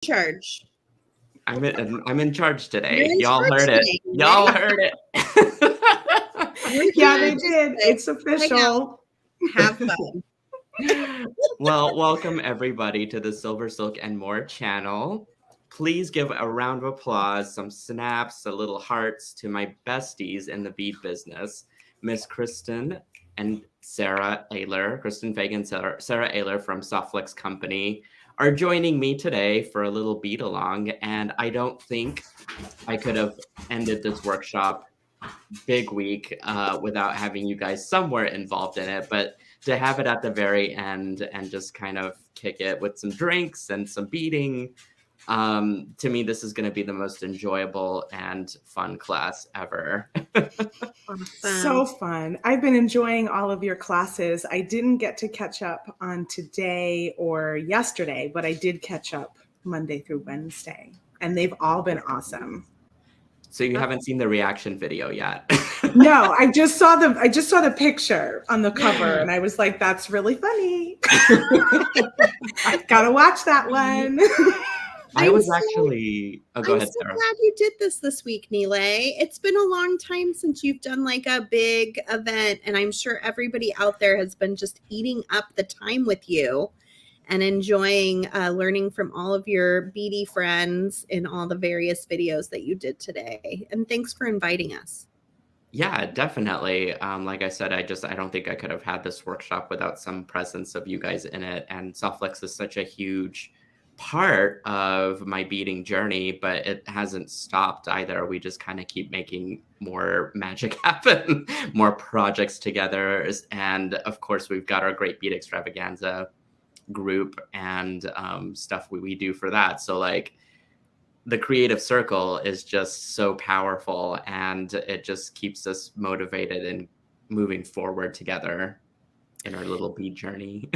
charge. I'm in charge today. You're in Y'all charge heard it. today, Y'all right? heard it. Yeah, they did. It's official. Have fun. Well, welcome everybody to the SilverSilk and More channel. Please give a round of applause, some snaps, a little hearts to my besties in the bead business, Miss Kristen and Sara Oehler. Kristen Fagan, Sara Oehler from Softflex Company are joining me today for a little bead along, and I don't think I could have ended this workshop big week without having you guys somewhere involved in it, but to have it at the very end and just kind of kick it with some drinks and some beading, to me this is going to be the most enjoyable and fun class ever. So fun. I've been enjoying all of your classes. I didn't get to catch up on today or yesterday, but I did catch up Monday through Wednesday, and they've all been awesome. So you haven't seen the reaction video yet? No, I just saw the picture on the cover, and I was like, "That's really funny." Gotta watch that one. I was actually. Oh, go ahead, Sarah. I'm so glad you did this week, Nile. It's been a long time since you've done like a big event, and I'm sure everybody out there has been just eating up the time with you and enjoying learning from all of your beady friends in all the various videos that you did today. And thanks for inviting us. Yeah, definitely. Like I said, I don't think I could have had this workshop without some presence of you guys in it. And Softflex is such a huge part of my beading journey, but it hasn't stopped either. We just kind of keep making more magic happen, more projects together. And of course, we've got our Great Bead Extravaganza group and stuff we do for that. So like the creative circle is just so powerful, and it just keeps us motivated and moving forward together in our little bead journey.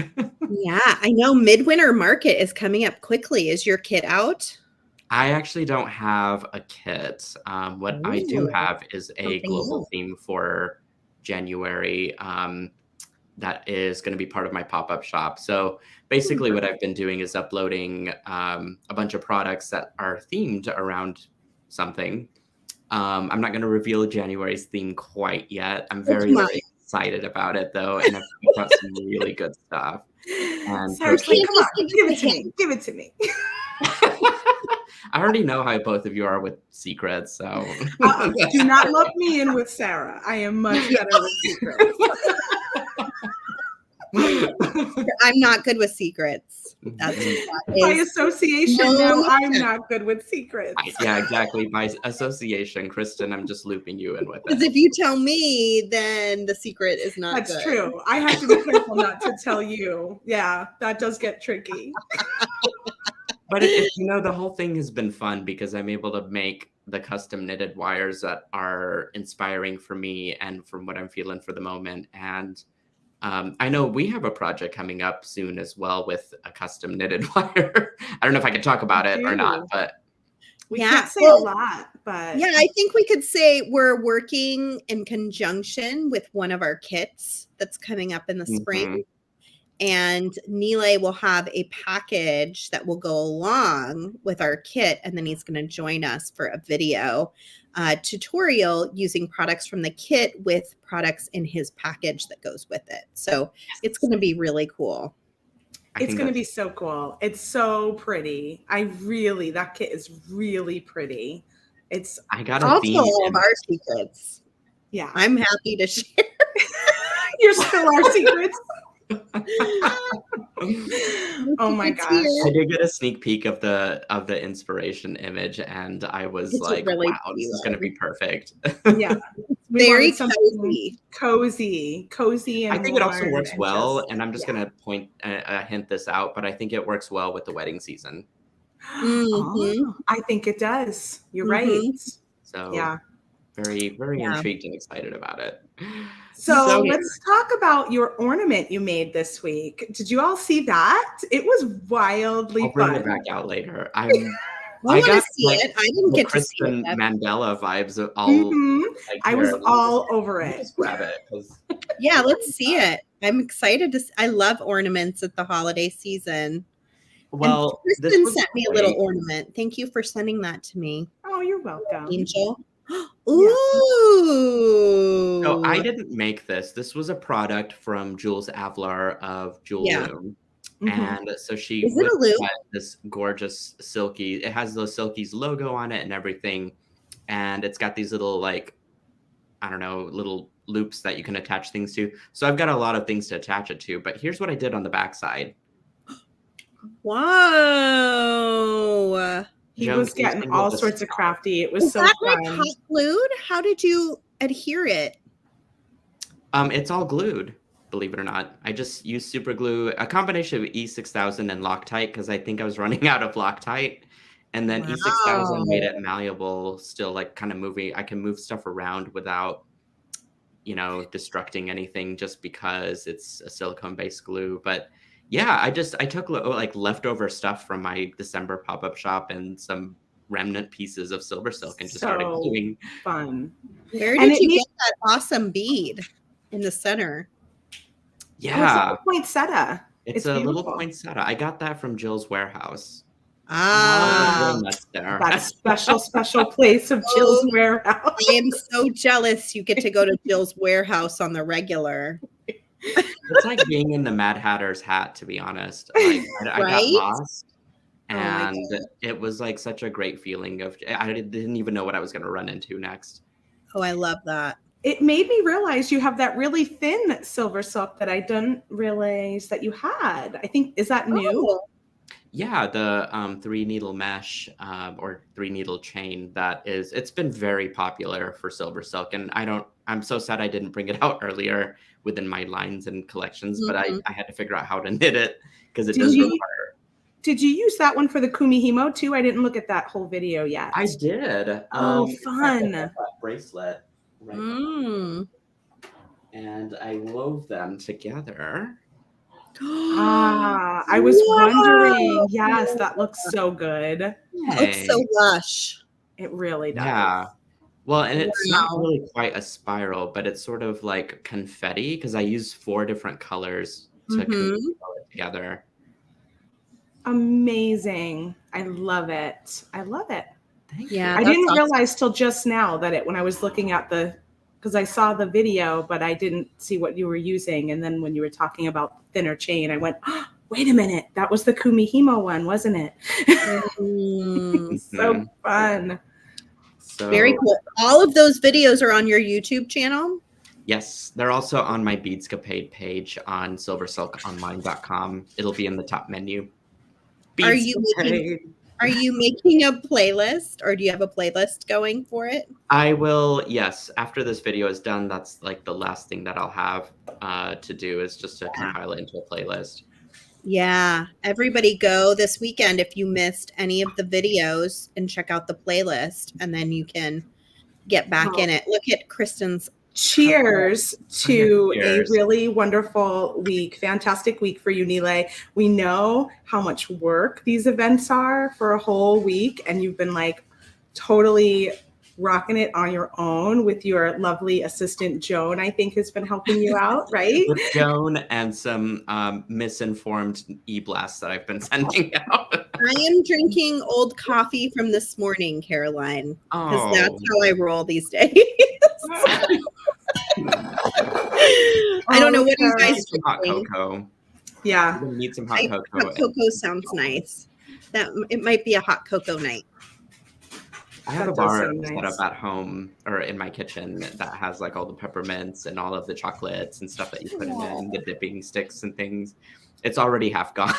Yeah, I know Midwinter Market is coming up quickly. Is your kit out? I actually don't have a kit. What I do have is a global theme for January that is going to be part of my pop-up shop. So basically what I've been doing is uploading a bunch of products that are themed around something. I'm not going to reveal January's theme quite yet. I'm very excited about it though, and I've got some really good stuff. And Sarah, come on, give it to me. Give it to me. I already know how both of you are with secrets, so do not lump me in with Sarah. I am much better with secrets. I'm not good with secrets. That's by association. No, I'm not good with secrets. Yeah, exactly. By association, Kristen, I'm just looping you in with it. Because if you tell me, then the secret is not That's good. true. I have to be careful not to tell you. Yeah, that does get tricky. But the whole thing has been fun because I'm able to make the custom knitted wires that are inspiring for me and from what I'm feeling for the moment. And I know we have a project coming up soon as well with a custom knitted wire. I don't know if I can talk about it or not, but we can't say a lot. But yeah, I think we could say we're working in conjunction with one of our kits that's coming up in the spring. And Nile will have a package that will go along with our kit, and then he's going to join us for a video tutorial using products from the kit with products in his package that goes with it. So it's going to be really cool. It's going to be so cool. It's so pretty. That kit is really pretty. I got also all of our secrets. Yeah. I'm happy to share. You're still our secrets. Oh my gosh. I did get a sneak peek of the inspiration image, and I was like, really wow, this is going to be perfect. Yeah. Very cozy. And I think it also works well, and I'm just going to hint this out, but I think it works well with the wedding season. Oh, I think it does. You're right. So yeah, very, very intrigued and excited about it. So let's talk about your ornament you made this week. Did you all see that? It was wildly fun. I'll bring it back out later. I want to see it. I didn't get to see Kristen it. Mandela vibes. I was all over it. Just grab it. Yeah, let's see it. I'm excited to. I love ornaments at the holiday season. Well, and this Kristen was sent me a little ornament. Thank you for sending that to me. Oh, you're welcome. Angel. Yeah. Ooh. So I didn't make this. This was a product from Jules Avlar of Jewel Yeah. Loom. Mhm. And so she Is it a loom? had this gorgeous silky, it has the Silkies logo on it and everything. And it's got these little, like, I don't know, little loops that you can attach things to. So I've got a lot of things to attach it to, but here's what I did on the backside. Wow. He Joan, was can you getting sing all with the sorts of sound? crafty. It was Is so that fun. like hot glued? How did you adhere it? It's all glued, believe it or not. I just used super glue, a combination of E6000 and Loctite, because I think I was running out of Loctite. And then E6000 made it malleable, still like kind of moving. I can move stuff around without, you know, destructing anything just because it's a silicone-based glue. But yeah, I took like leftover stuff from my December pop-up shop and some remnant pieces of SilverSilk and just started gluing. Fun. Where did you get that awesome bead in the center? Yeah. Oh, it's a poinsettia. It's a little poinsettia. I got that from Jill's warehouse. Ah, there. That special place of Jill's warehouse. I am so jealous you get to go to Jill's warehouse on the regular. It's like being in the Mad Hatter's hat, to be honest. Like, I got lost, and it was like such a great feeling of, I didn't even know what I was going to run into next. Oh, I love that. It made me realize you have that really thin SilverSilk that I didn't realize that you had. I think, is that new? Oh. Yeah, the 3-needle mesh or 3-needle chain, it's been very popular for SilverSilk, and I'm so sad I didn't bring it out earlier within my lines and collections, but I had to figure out how to knit it because it does require. Did you use that one for the Kumihimo too? I didn't look at that whole video yet. I did. Oh, fun. That bracelet. Right. And I wove them together. I was wondering. Yes, that looks so good. It looks so lush. It really does. Yeah. Well, and it's not really quite a spiral, but it's sort of like confetti because I use 4 different colors to control it together. Amazing. I love it. I love it. Thank you. I didn't realize till just now that when I was looking at because I saw the video, but I didn't see what you were using. And then when you were talking about thinner chain, I went, oh, wait a minute. That was the Kumihimo one, wasn't it? So fun. Very cool. All of those videos are on your YouTube channel? Yes. They're also on my Beadscapade page on silversilkonline.com. It'll be in the top menu. Are you making a playlist, or do you have a playlist going for it? I will, yes. After this video is done, that's like the last thing that I'll have to do is just to compile it into a playlist. Yeah. Everybody go this weekend if you missed any of the videos and check out the playlist, and then you can get back in it. Look at Kristen's. Cheers to a really wonderful week. Fantastic week for you, Nile. We know how much work these events are for a whole week, and you've been like totally rocking it on your own with your lovely assistant, Joan, I think has been helping you out, right? With Joan and some misinformed e-blasts that I've been sending out. I am drinking old coffee from this morning, Caroline, because that's how I roll these days. I don't know what you guys some hot cocoa. Yeah, we need some hot cocoa. Hot cocoa sounds nice. That it might be a hot cocoa night. I have a bar set up at home or in my kitchen that has like all the peppermints and all of the chocolates and stuff that you put in it, and the dipping sticks and things. It's already half gone.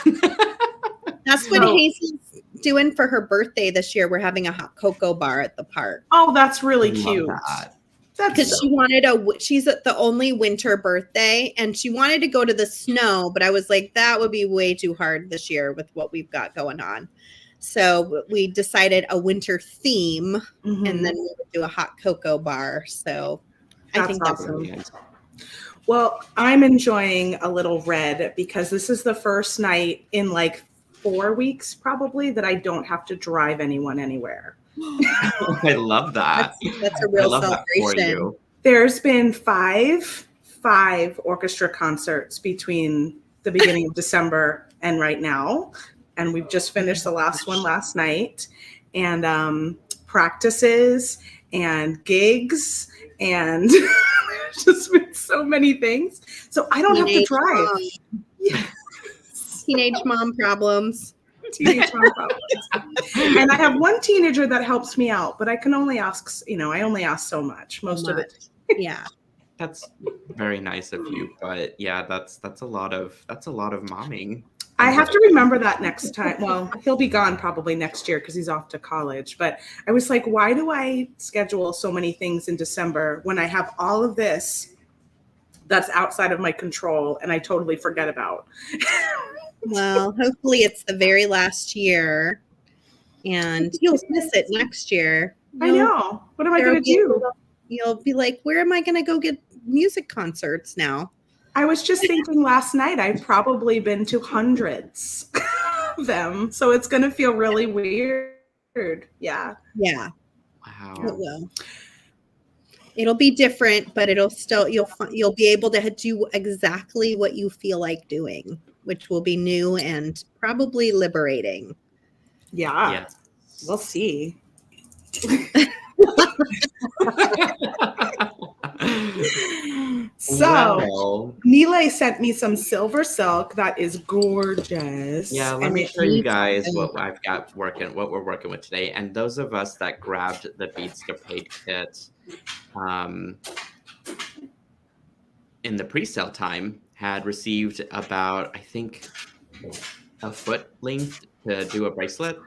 That's what Hazel's doing for her birthday this year. We're having a hot cocoa bar at the park. Oh, that's really cute. Because she wanted she's at the only winter birthday, and she wanted to go to the snow, but I was like, that would be way too hard this year with what we've got going on. So we decided a winter theme, and then we would do a hot cocoa bar. So I think that's awesome. Well, I'm enjoying a little red because this is the first night in like 4 weeks probably that I don't have to drive anyone anywhere. I love that. That's a real celebration. There's been five orchestra concerts between the beginning of December and right now. and we've just finished the last one last night, and practices and gigs, and there's just been so many things. So I don't have to drive. Yes. Teenage mom problems. Teenage mom problems. And I have one teenager that helps me out, but I can only ask, I only ask so much most of it. Yeah. That's very nice of you, but yeah, that's a lot of momming. I have to remember that next time. Well, he'll be gone probably next year because he's off to college. But I was like, why do I schedule so many things in December when I have all of this that's outside of my control and I totally forget about? Well, hopefully it's the very last year and you'll miss it next year. I know. What am I going to do? You'll be like, where am I going to go get music concerts now? I was just thinking last night, I've probably been to hundreds of them. So it's going to feel really weird. Yeah. Yeah. Wow. It will. It'll be different, but it'll still, you'll be able to do exactly what you feel like doing, which will be new and probably liberating. Yeah. Yes. We'll see. So Nile sent me some SilverSilk that is gorgeous. Yeah, let me show you guys what we're working with today. And those of us that grabbed the Beadscapade kit in the pre-sale time had received about, I think, a foot length to do a bracelet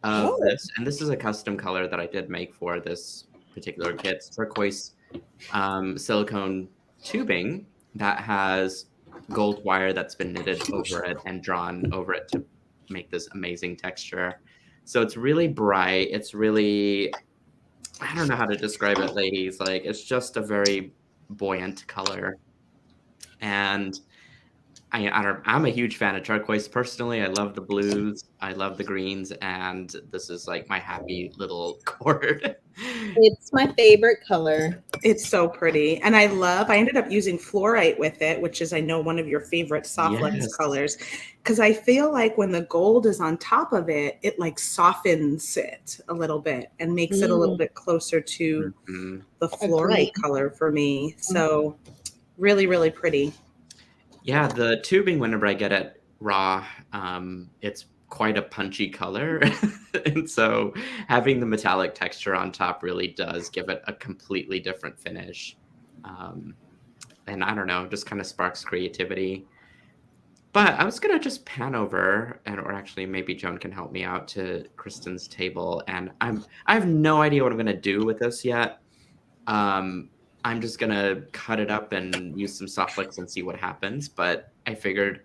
of this. And this is a custom color that I did make for this particular kit. It's turquoise silicone tubing that has gold wire that's been knitted over it and drawn over it to make this amazing texture. So it's really bright. It's really, I don't know how to describe it, ladies. Like, it's just a very buoyant color. And I'm a huge fan of turquoise personally. I love the blues. I love the greens. And this is like my happy little cord. It's my favorite color. It's so pretty. And I ended up using fluorite with it, which is, I know, one of your favorite Softlex colors. Because I feel like when the gold is on top of it, it like softens it a little bit and makes it a little bit closer to the fluorite color for me. So really, really pretty. Yeah, the tubing, whenever I get it raw, it's quite a punchy color. And so having the metallic texture on top really does give it a completely different finish. And I don't know, just kind of sparks creativity. But I was going to just pan over, or actually maybe Joan can help me out, to Kristen's table. And I have no idea what I'm going to do with this yet. I'm just going to cut it up and use some Softlex and see what happens. But I figured,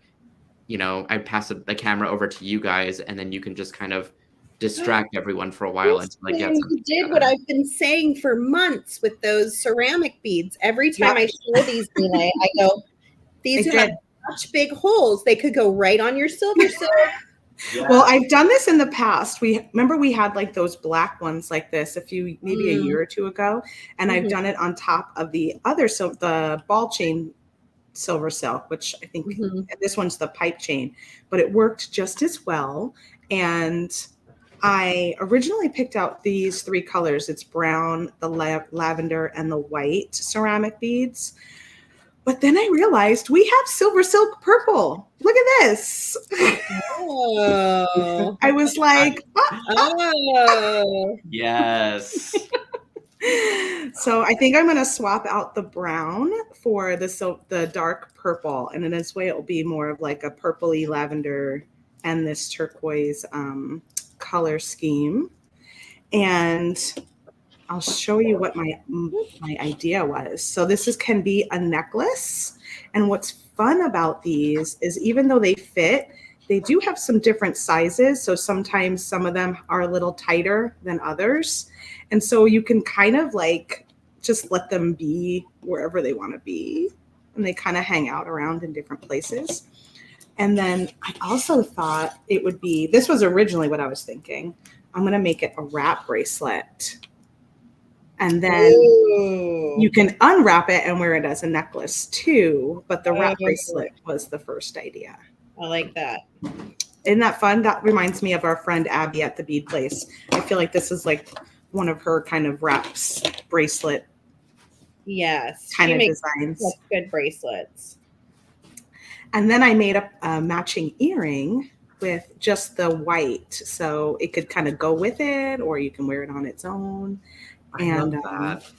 I'd pass the camera over to you guys, and then you can just kind of distract everyone for a while until I get something. You did what I've been saying for months with those ceramic beads. Every time I show these, I go, these have such big holes. They could go right on your SilverSilk. Yeah. Well, I've done this in the past. We had like those black ones like this maybe a year or two ago, and I've done it on top of the other, the ball chain SilverSilk, which I think this one's the pipe chain, but it worked just as well. And I originally picked out these three colors. It's brown, the lavender, and the white ceramic beads. But then I realized we have SilverSilk purple. Look at this. Oh. I was like, Yes. So I think I'm going to swap out the brown for the dark purple. And in this way, it will be more of like a purpley lavender and this turquoise color scheme. And I'll show you what my idea was. So this can be a necklace. And what's fun about these is even though they fit, they do have some different sizes. So sometimes some of them are a little tighter than others. And so you can kind of like just let them be wherever they want to be. And they kind of hang out around in different places. And then I also thought this was originally what I was thinking. I'm going to make it a wrap bracelet. And then you can unwrap it and wear it as a necklace too. But the wrap bracelet was the first idea. I like that. Isn't that fun? That reminds me of our friend Abby at the bead place. I feel like this is like one of her kind of wraps bracelet. Yes, kind she of makes designs. such good bracelets. And then I made up a matching earring with just the white, so it could kind of go with it, or you can wear it on its own. I love that.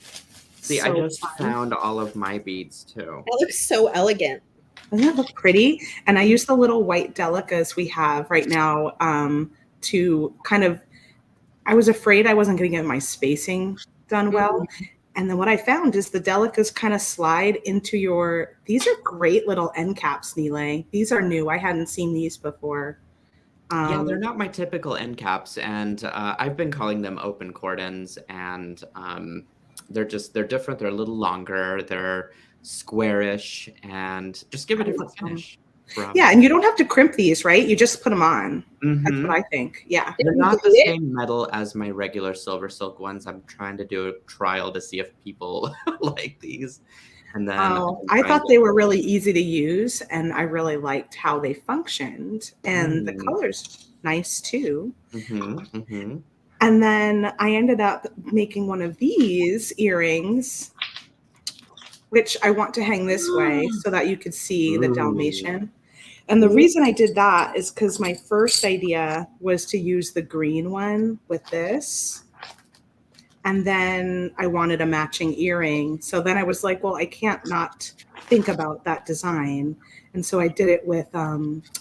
See, so I just fun. found all of my beads too. That looks so elegant. Doesn't that look pretty? And I use the little white delicas we have right now to kind of, I was afraid I wasn't going to get my spacing done well. And then what I found is the delicas kind of slide into your, these are great little end caps, Nile. These are new. I hadn't seen these before. Yeah, they're not my typical end caps, and I've been calling them open cordons, and they're different. They're a little longer. They're squarish, and just give a different finish. Yeah, and you don't have to crimp these, right? You just put them on. Mm-hmm. That's what I think. Yeah. They're not the same metal as my regular SilverSilk ones. I'm trying to do a trial to see if people like these. And then I thought they were really easy to use, and I really liked how they functioned, and the color's nice too. And then I ended up making one of these earrings, which I want to hang this way so that you could see the Dalmatian. And the reason I did that is because my first idea was to use the green one with this. And then I wanted a matching earring. So then I was like, well, I can't not think about that design. And so I did it with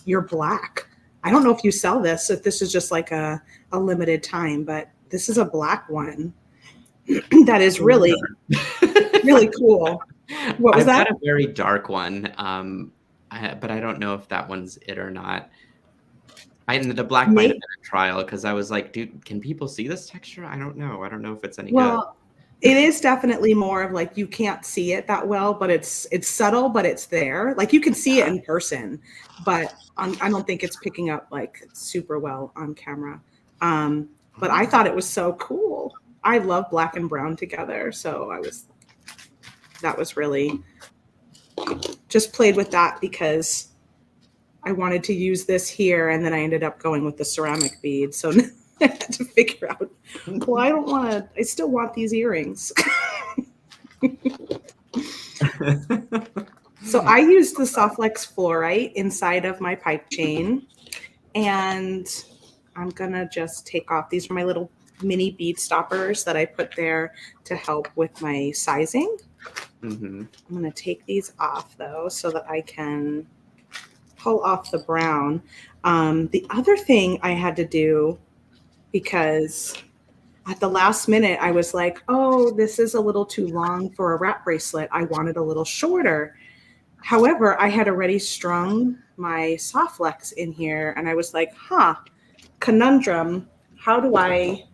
your black. I don't know if you sell this, if this is just like a limited time, but this is a black one that is really, really cool. What was that? I've got a very dark one, but I don't know if that one's it or not. The black might have been a trial because I was like, dude, can people see this texture? I don't know. I don't know if it's any good. It is definitely more of like you can't see it that well, but it's subtle, but it's there. Like you can see it in person, but I don't think it's picking up like super well on camera. But I thought it was so cool. I love black and brown together, so that was really just played with that because I wanted to use this here, and then I ended up going with the ceramic bead. So I had to figure out, well, I still want these earrings. So I used the Softlex fluorite inside of my pipe chain, and I'm going to just take off. These are my little mini bead stoppers that I put there to help with my sizing. I'm going to take these off, though, so that I can pull off the brown. The other thing I had to do, because at the last minute I was like, oh, this is a little too long for a wrap bracelet. I wanted a little shorter. However, I had already strung my Softlex in here, and I was like, conundrum. How do I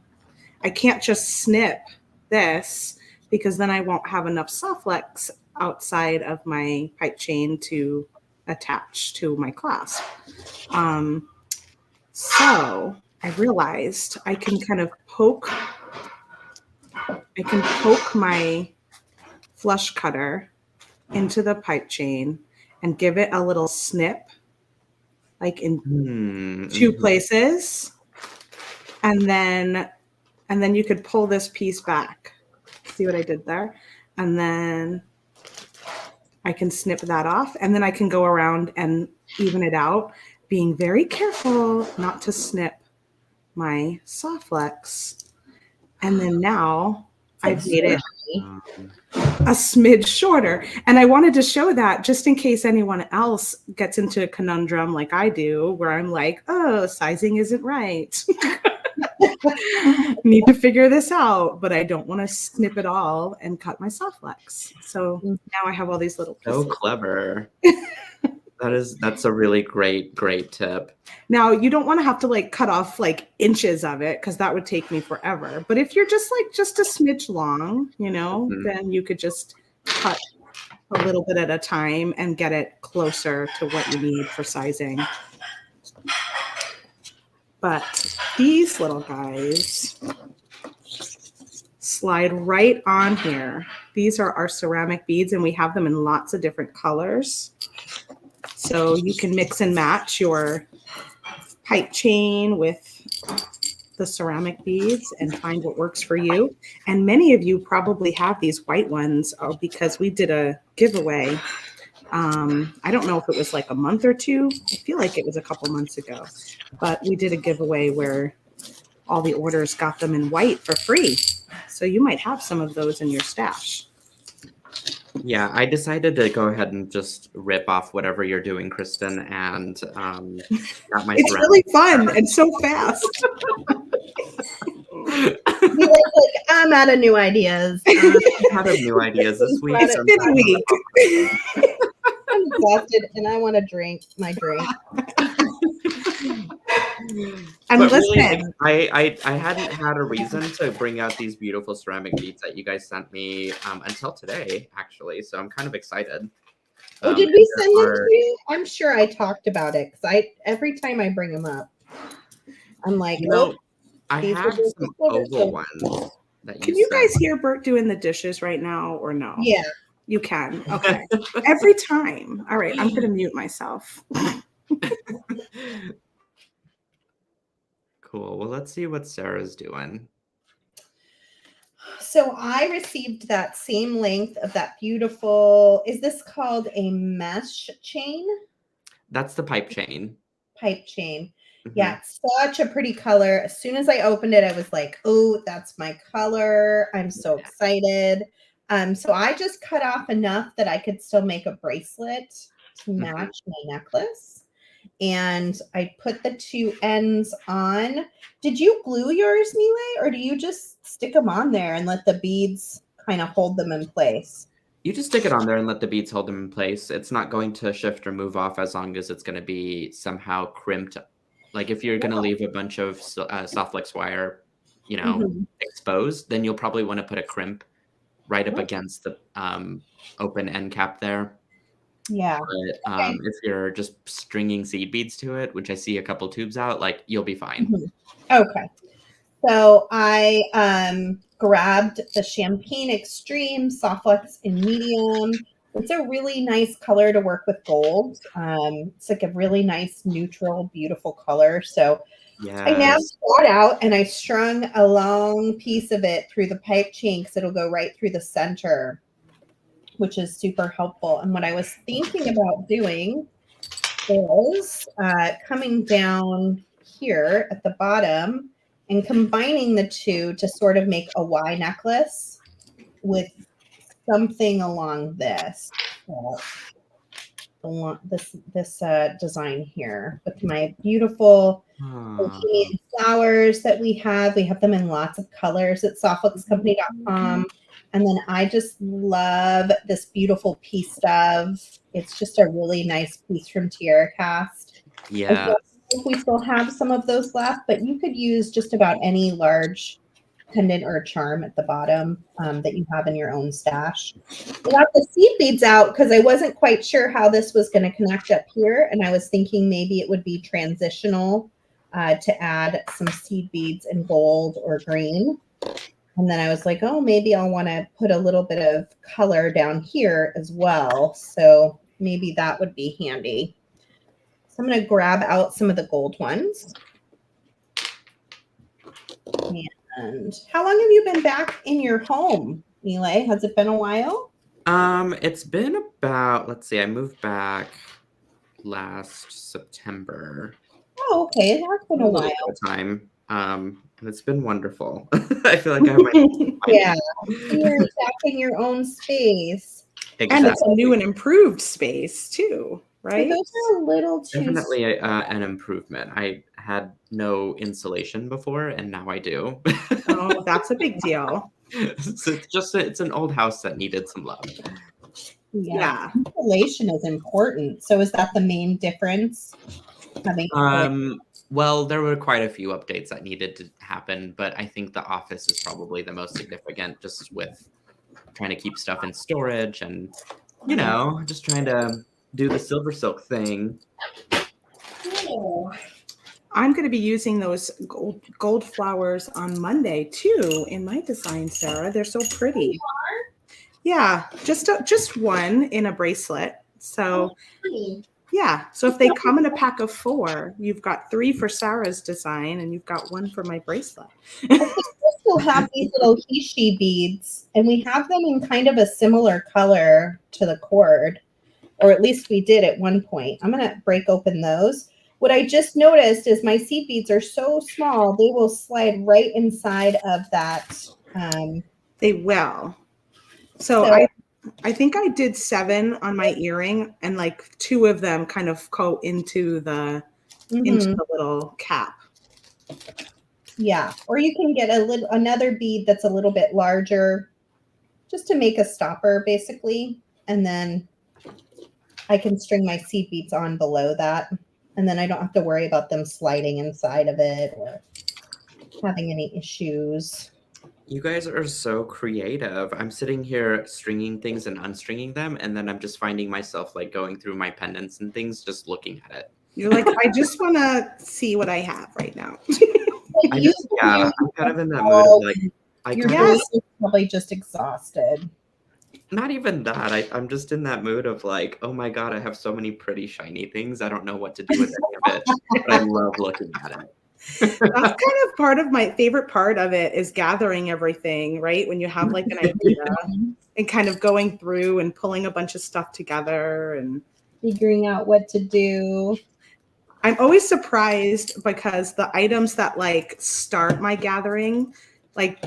can't just snip this because then I won't have enough Softlex outside of my pipe chain to attach to my clasp. So I realized I can kind of poke my flush cutter into the pipe chain and give it a little snip, like in two places. And then you could pull this piece back. See what I did there? And then I can snip that off, and then I can go around and even it out, being very careful not to snip my Softlex. And then now I've made it a smidge shorter. And I wanted to show that just in case anyone else gets into a conundrum like I do, where I'm like, oh, sizing isn't right. Need to figure this out, but I don't want to snip it all and cut my Softlex. So now I have all these little pieces. So clever. That's a really great tip. Now you don't want to have to like cut off like inches of it because that would take me forever. But if you're just a smidge long, then you could just cut a little bit at a time and get it closer to what you need for sizing. But these little guys slide right on here. These are our ceramic beads, and we have them in lots of different colors. So you can mix and match your pipe chain with the ceramic beads and find what works for you. And many of you probably have these white ones because we did a giveaway. I don't know if it was like a month or two. I feel like it was a couple months ago, but we did a giveaway where all the orders got them in white for free. So you might have some of those in your stash. Yeah, I decided to go ahead and just rip off whatever you're doing, Kristen, and got my It's really fun and so fast. I'm out of new ideas. I'm out of new ideas this week. It's been a week. I'm exhausted and I want to drink my drink. And but listen, really, I hadn't had a reason to bring out these beautiful ceramic beads that you guys sent me until today, actually. So I'm kind of excited. Oh, did we send them to you? I'm sure I talked about it because every time I bring them up, I'm like, I have some oval ones. Can you guys hear Bert doing the dishes right now or no? Yeah. You can. Okay. Every time. All right. I'm going to mute myself. Cool. Well, let's see what Sarah's doing. So I received that same length of that beautiful, is this called a mesh chain? That's the pipe chain. Pipe chain. Mm-hmm. Yeah, it's such a pretty color. As soon as I opened it, I was like, oh, that's my color. I'm so excited. So I just cut off enough that I could still make a bracelet to match my necklace. And I put the two ends on. Did you glue yours, Nile, or do you just stick them on there and let the beads kind of hold them in place? You just stick it on there and let the beads hold them in place. It's not going to shift or move off as long as it's going to be somehow crimped. Like if you're going to leave a bunch of soft flex wire, exposed, then you'll probably want to put a crimp right up against the open end cap there. Yeah. But if you're just stringing seed beads to it, which I see a couple tubes out, like you'll be fine. Okay. So I grabbed the Champagne Extreme Soft Flex in medium. It's a really nice color to work with gold. It's like a really nice, neutral, beautiful color. So I now got out and I strung a long piece of it through the pipe chain because it'll go right through the center, which is super helpful. And what I was thinking about doing is coming down here at the bottom and combining the two to sort of make a Y necklace with something along this. This design here with my beautiful bohemian flowers that we have. We have them in lots of colors at softflexcompany.com. And then I just love this beautiful pea stub. It's just a really nice piece from Tierra Cast. Yeah. I don't think we still have some of those left, but you could use just about any large pendant or charm at the bottom that you have in your own stash. I got the seed beads out because I wasn't quite sure how this was going to connect up here. And I was thinking maybe it would be transitional to add some seed beads in gold or green. And then I was like, oh, maybe I'll want to put a little bit of color down here as well. So maybe that would be handy. So I'm going to grab out some of the gold ones. And how long have you been back in your home, Nile? Has it been a while? It's been about, let's see, I moved back last September. Oh, okay. It has been a while. Time. And it's been wonderful. I feel like I have my yeah. You're attacking your own space. Exactly. And it's a new and improved space too, right? So those are a little too definitely an improvement. I had no insulation before, and now I do. Oh, that's a big deal. It's an old house that needed some love. Yeah. Insulation is important. So is that the main difference? Well, there were quite a few updates that needed to happen, but I think the office is probably the most significant, just with trying to keep stuff in storage and, just trying to do the SilverSilk thing. Oh. I'm going to be using those gold flowers on Monday too in my design, Sarah. They're so pretty. Yeah, just one in a bracelet. So Yeah. So if they come in a pack of 4, you've got 3 for Sarah's design and you've got 1 for my bracelet. I think we still have these little he-she beads, and we have them in kind of a similar color to the cord, or at least we did at one point. I'm going to break open those. What I just noticed is my seed beads are so small, they will slide right inside of that. They will. So I think I did 7 on my earring, and like 2 of them kind of go into the little cap. Yeah, or you can get another bead that's a little bit larger, just to make a stopper, basically, and then I can string my seed beads on below that, and then I don't have to worry about them sliding inside of it or having any issues. You guys are so creative. I'm sitting here stringing things and unstringing them, and then I'm just finding myself like going through my pendants and things, just looking at it. You're like, I just want to see what I have right now. I'm kind of in that mood of like, your face is probably just exhausted. Not even that. I'm just in that mood of like, oh my God, I have so many pretty shiny things. I don't know what to do with any of it, but I love looking at it. That's kind of part of my favorite part of it is gathering everything, right? When you have like an idea and kind of going through and pulling a bunch of stuff together and figuring out what to do. I'm always surprised because the items that like start my gathering like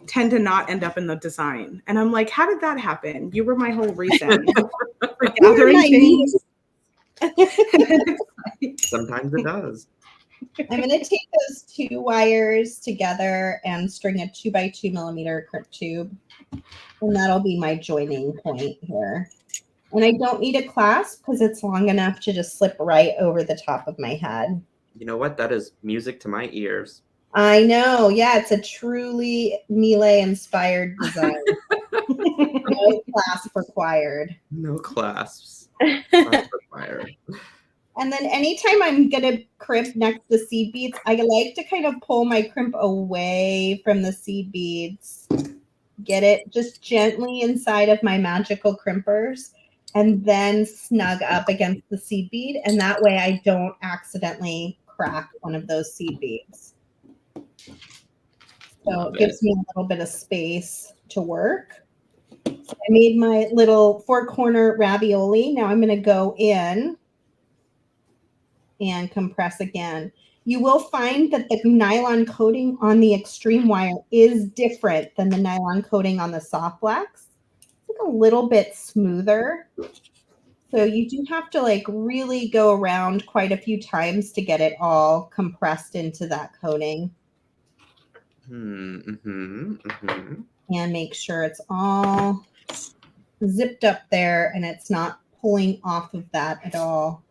tend to not end up in the design. And I'm like, how did that happen? You were my whole reason for gathering things. Sometimes it does. I'm going to take those 2 wires together and string a 2x2 millimeter crimp tube. And that'll be my joining point here. And I don't need a clasp because it's long enough to just slip right over the top of my head. You know what? That is music to my ears. I know. Yeah, it's a truly Miele-inspired design. No clasp required. No clasps. Required. And then anytime I'm going to crimp next to seed beads, I like to kind of pull my crimp away from the seed beads. Get it just gently inside of my magical crimpers and then snug up against the seed bead. And that way I don't accidentally crack one of those seed beads. So it gives me a little bit of space to work. So I made my little 4-corner ravioli. Now I'm going to go in and compress again. You will find that the nylon coating on the extreme wire is different than the nylon coating on the soft blacks. It's like a little bit smoother. So you do have to like really go around quite a few times to get it all compressed into that coating. And make sure it's all zipped up there and it's not pulling off of that at all.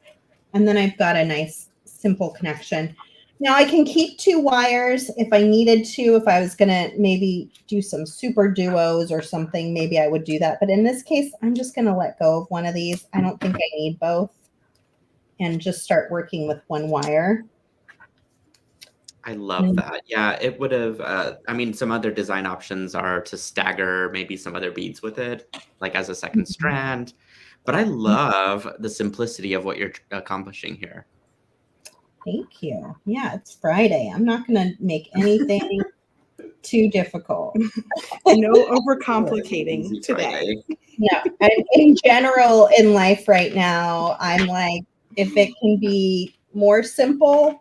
And then I've got a nice simple connection. Now I can keep 2 wires if I needed to. If I was going to maybe do some super duos or something, maybe I would do that. But in this case, I'm just going to let go of one of these. I don't think I need both and just start working with 1 wire. I love that. Yeah, it would have, I mean, some other design options are to stagger maybe some other beads with it, like as a second strand. But I love the simplicity of what you're accomplishing here. Thank you. Yeah, it's Friday. I'm not going to make anything too difficult. No overcomplicating today. Yeah, and in general in life right now, I'm like, if it can be more simple,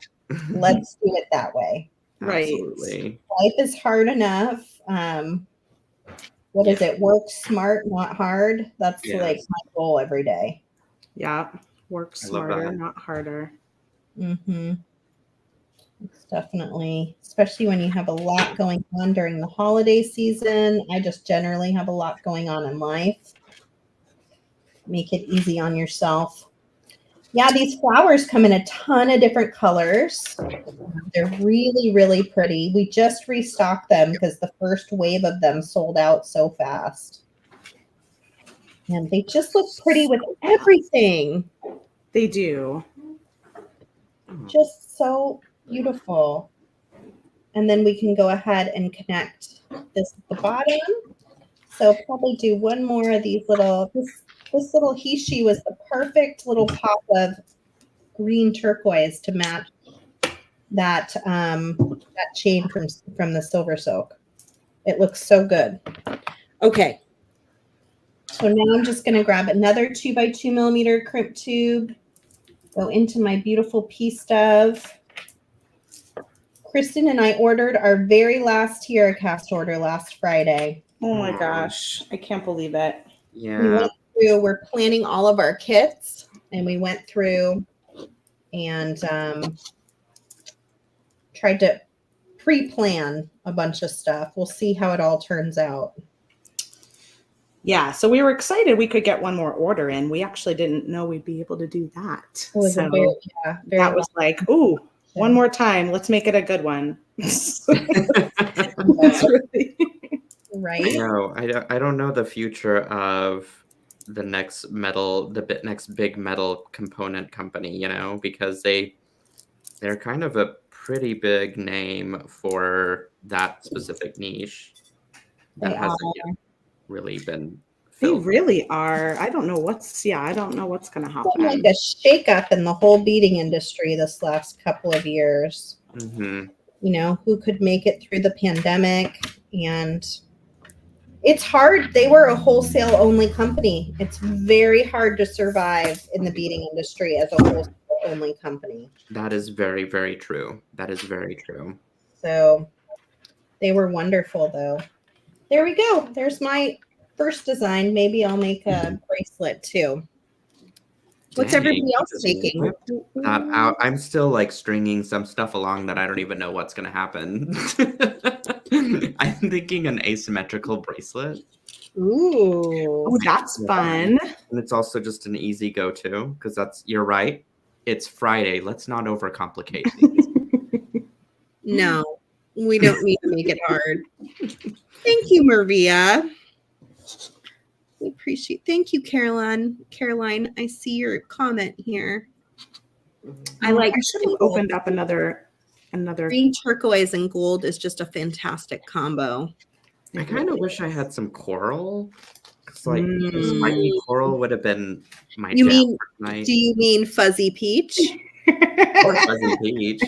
let's do it that way. Right. Absolutely. Life is hard enough. What is it? Work smart, not hard. That's like my goal every day. Yeah. Work smarter, not harder. It's definitely, especially when you have a lot going on during the holiday season. I just generally have a lot going on in life. Make it easy on yourself. Yeah, these flowers come in a ton of different colors. They're really, really pretty. We just restocked them because the first wave of them sold out so fast. And they just look pretty with everything. They do. Just so beautiful. And then we can go ahead and connect this at the bottom. So probably do 1 more of these little, This little Hishi was the perfect little pop of green turquoise to match that that chain from the SilverSilk. It looks so good. Okay. So now I'm just going to grab another 2x2 millimeter crimp tube, go into my beautiful pea stove. Kristen and I ordered our very last Tiara cast order last Friday. Oh my gosh. I can't believe it. Yeah. We're planning all of our kits, and we went through and tried to pre-plan a bunch of stuff. We'll see how it all turns out. Yeah, so we were excited we could get one more order in. We actually didn't know we'd be able to do that. It was so very that was like, ooh, one more time. Let's make it a good one. It's really right. No, I don't know the future of the next big metal component company, because they're kind of a pretty big name for that specific niche that hasn't yet really been filled. They really are. I don't know what's going to happen. Like a shakeup in the whole beading industry this last couple of years. Mm-hmm. Who could make it through the pandemic, and it's hard. They were a wholesale only company. It's very hard to survive in the beading industry as a wholesale only company. That is very, very true. That is very true. So they were wonderful, though. There we go. There's my first design. Maybe I'll make a bracelet too. What's everybody else making? I'm still like stringing some stuff along that I don't even know what's going to happen. I'm thinking an asymmetrical bracelet. Ooh. Oh, that's fun. And it's also just an easy go-to because you're right. It's Friday. Let's not overcomplicate things. No, we don't need to make it hard. Thank you, Maria. We appreciate. Thank you, Caroline. Caroline, I see your comment here. I should have opened up another. Green turquoise and gold is just a fantastic combo. I kind of wish I had some coral. It's like spiky coral would have been my jam for tonight. Do you mean fuzzy peach? Or fuzzy peach.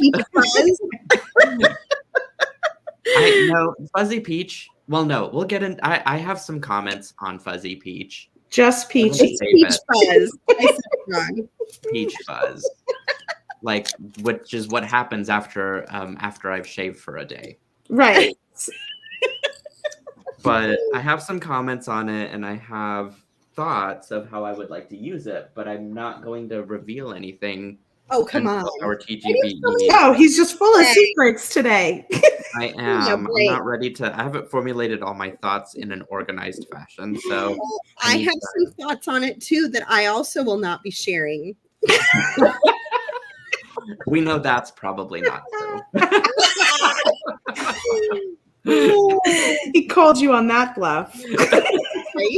No, fuzzy peach. Well, no, we'll get in. I have some comments on fuzzy peach. Just peach. It's peach fuzz. I said it wrong. Peach fuzz. Which is what happens after I've shaved for a day. Right. But I have some comments on it, and I have thoughts of how I would like to use it, but I'm not going to reveal anything. Oh, come on. Our TGBE. Oh, he's just full of secrets today. I am. I'm not ready to. I haven't formulated all my thoughts in an organized fashion. So I have some thoughts on it too that I also will not be sharing. We know that's probably not true. He called you on that bluff. Right?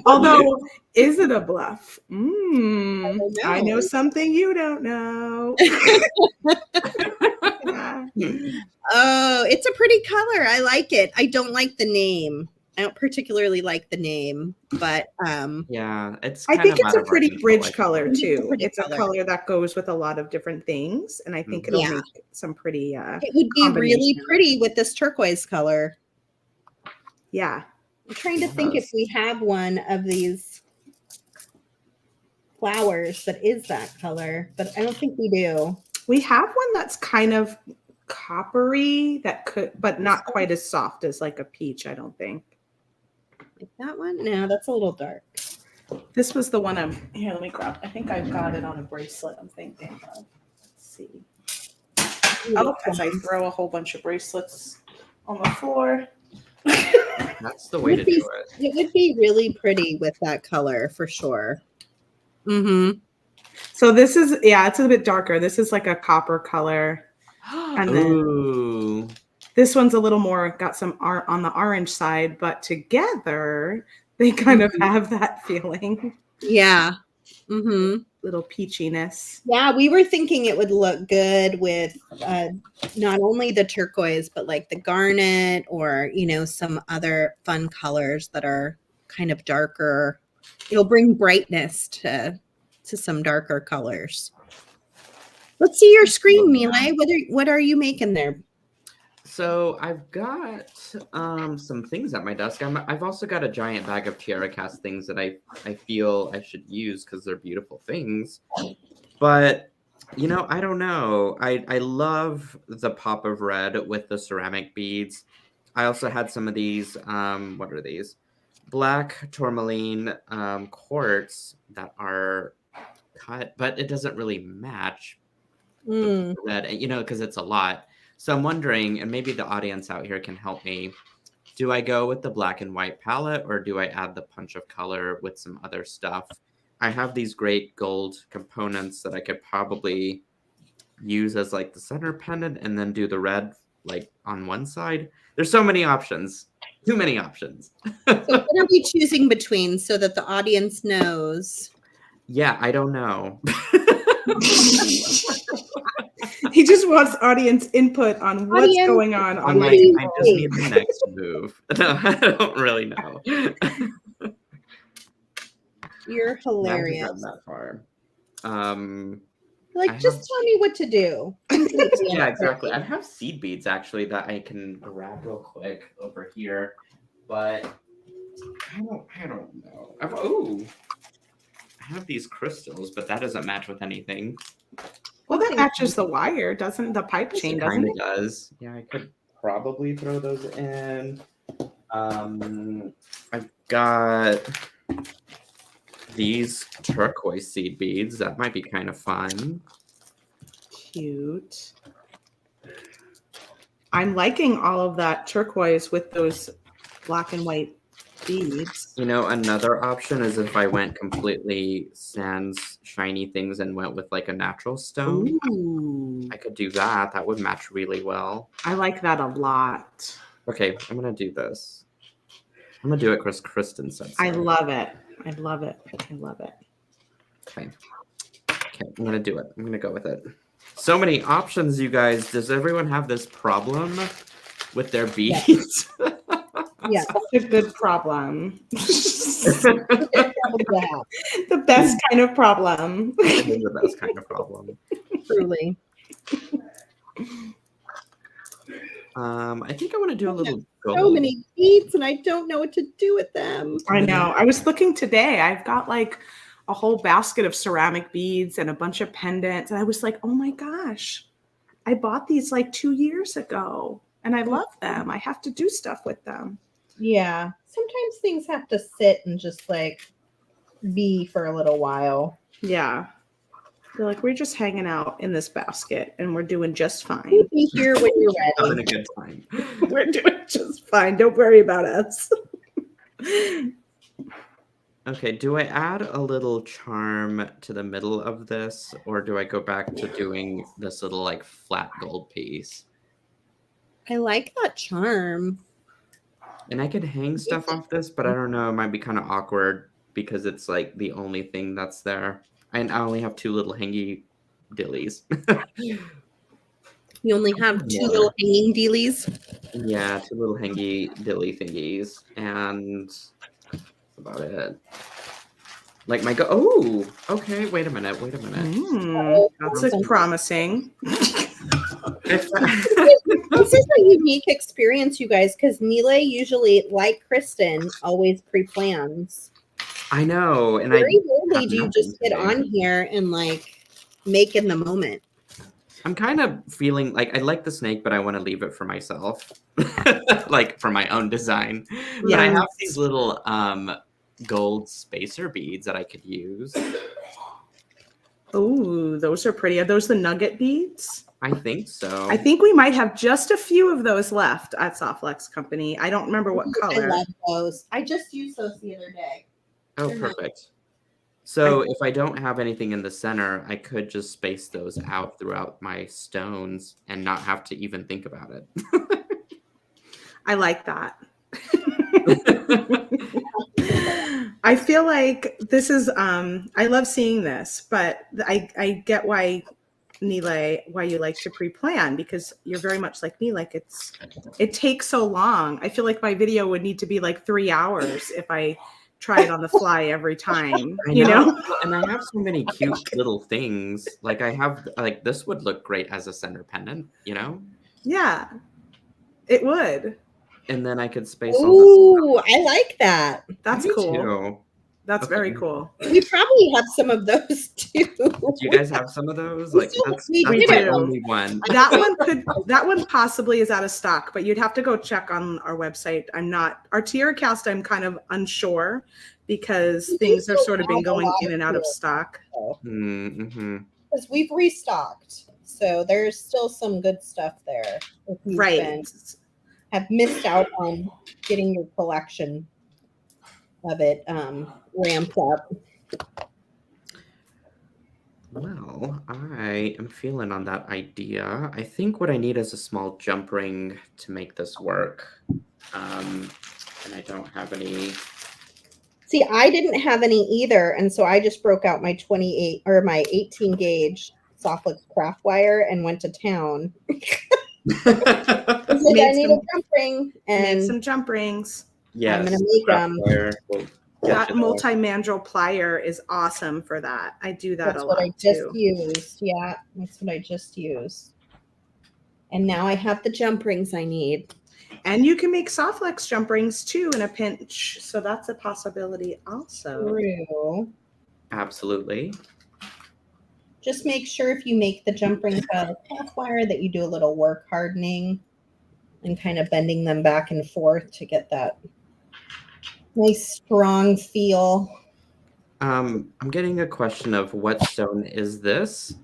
Although, is it a bluff? I know something you don't know. Oh, it's a pretty color. I like it. I don't like the name. I don't particularly like the name, but yeah, I think it's a pretty bridge color too. It's a color that goes with a lot of different things, and I think it'll make some pretty. It would be really pretty with this turquoise color. Yeah, I'm trying to think if we have one of these flowers that is that color, but I don't think we do. We have one that's kind of coppery but not quite as soft as like a peach, I don't think. Like that one? No, that's a little dark. This was the one here, let me grab. I think I've got it on a bracelet, I'm thinking of. Let's see. Oh, as I throw a whole bunch of bracelets on the floor. That's the way to do it. It would be really pretty with that color for sure. So this is, it's a bit darker. This is like a copper color. And then this one's a little more, got some on the orange side, but together they kind of have that feeling. Yeah. Little peachiness. Yeah, we were thinking it would look good with not only the turquoise, but like the garnet or, some other fun colors that are kind of darker. It'll bring brightness to some darker colors. Let's see your screen, Nile. What are you making there? So I've got some things at my desk. I've also got a giant bag of tiara cast things that I feel I should use because they're beautiful things. But I don't know. I love the pop of red with the ceramic beads. I also had some of these. What are these? Black tourmaline quartz that are cut, but it doesn't really match the red, because it's a lot. So I'm wondering, and maybe the audience out here can help me, do I go with the black and white palette or do I add the punch of color with some other stuff? I have these great gold components that I could probably use as like the center pendant and then do the red like on one side. There's so many options. Too many options. So what are we choosing between so that the audience knows? Yeah, I don't know. He just wants audience input on what's going on. I just need the next move. No, I don't really know. You're hilarious. That far. Just tell me what to do. Yeah, exactly. I have seed beads actually that I can grab real quick over here, but I don't know. I have these crystals, but that doesn't match with anything. Well, that matches the wire, doesn't the pipe chain? Doesn't it? Does. Yeah, I could probably throw those in. I've got these turquoise seed beads. That might be kind of fun. Cute. I'm liking all of that turquoise with those black and white beads. Another option is if I went completely sans shiny things and went with like a natural stone. Ooh. I could do that. That would match really well. I like that a lot. Okay, I'm gonna do this. I'm gonna do it because Kristen said so. I love it. I love it. I love it. Okay, I'm gonna do it. I'm gonna go with it. So many options, you guys. Does everyone have this problem with their beads? Yeah, that's a good problem. The best kind of problem. It is the best kind of problem. Truly. I think I want to do a little gold. So many beads, and I don't know what to do with them. I know. I was looking today. I've got like a whole basket of ceramic beads and a bunch of pendants, and I was like, oh my gosh, I bought these like 2 years ago, and I love them. I have to do stuff with them. Yeah. Sometimes things have to sit and just like be for a little while. Yeah. They're like, we're just hanging out in this basket and we're doing just fine. We'll be here when you're ready. Having a good time. We're doing just fine. Don't worry about us. Okay, do I add a little charm to the middle of this, or do I go back to doing this little like flat gold piece? I like that charm. And I could hang stuff off this, but I don't know. It might be kind of awkward because it's like the only thing that's there. And I only have 2 little hangy dillies. You only have 2 little hanging dealies? Yeah, 2 little hangy dilly thingies. And that's about it. Like my oh, okay, wait a minute. That's promising. This is a unique experience, you guys, because Nile usually, like Kristen, always pre-plans. I know, and very rarely do you just get on here and like make in the moment. I'm kind of feeling like I like the snake, but I want to leave it for myself, like for my own design. Yeah. But I have these little gold spacer beads that I could use. Oh, those are pretty. Are those the nugget beads? I think so. I think we might have just a few of those left at Softlex Company. I don't remember what color. I love those. I just used those the other day. Oh, perfect. So if I don't have anything in the center, I could just space those out throughout my stones and not have to even think about it. I like that. I feel like this is, I love seeing this, but I get why, Nile, why you like to pre-plan, because you're very much like me. Like it takes so long. I feel like my video would need to be like 3 hours if I try it on the fly every time. I You know? And I have so many cute little things. Like I have, like this would look great as a center pendant, you know? Yeah, it would. And then I could space all this. Ooh, I like that. That's Me cool. too. That's Okay. very cool. We probably have some of those too. Do you guys have some of those? Like that's we my do. only one. That one possibly is out of stock, but you'd have to go check on our website. Our tiara cast, I'm kind of unsure because things have sort of been going in and out of stock. Mm-hmm. Because we've restocked. So there's still some good stuff there. If you have missed out on getting your collection of it ramped up. Well, I am feeling on that idea. I think what I need is a small jump ring to make this work. And I don't have any. See, I didn't have any either, and so I just broke out my 28 or my 18 gauge SilverSilk craft wire and went to town. I need a jump ring and made some jump rings. Yes, I'm gonna make them. That multi-mandrel plier is awesome for that. I do that a lot. That's what I just used. Yeah, that's what I just used. And now I have the jump rings I need. And you can make SilverSilk jump rings too in a pinch. So that's a possibility also. True. Absolutely. Just make sure if you make the jump rings out of craft wire that you do a little work hardening and kind of bending them back and forth to get that nice strong feel. I'm getting a question of what stone is this?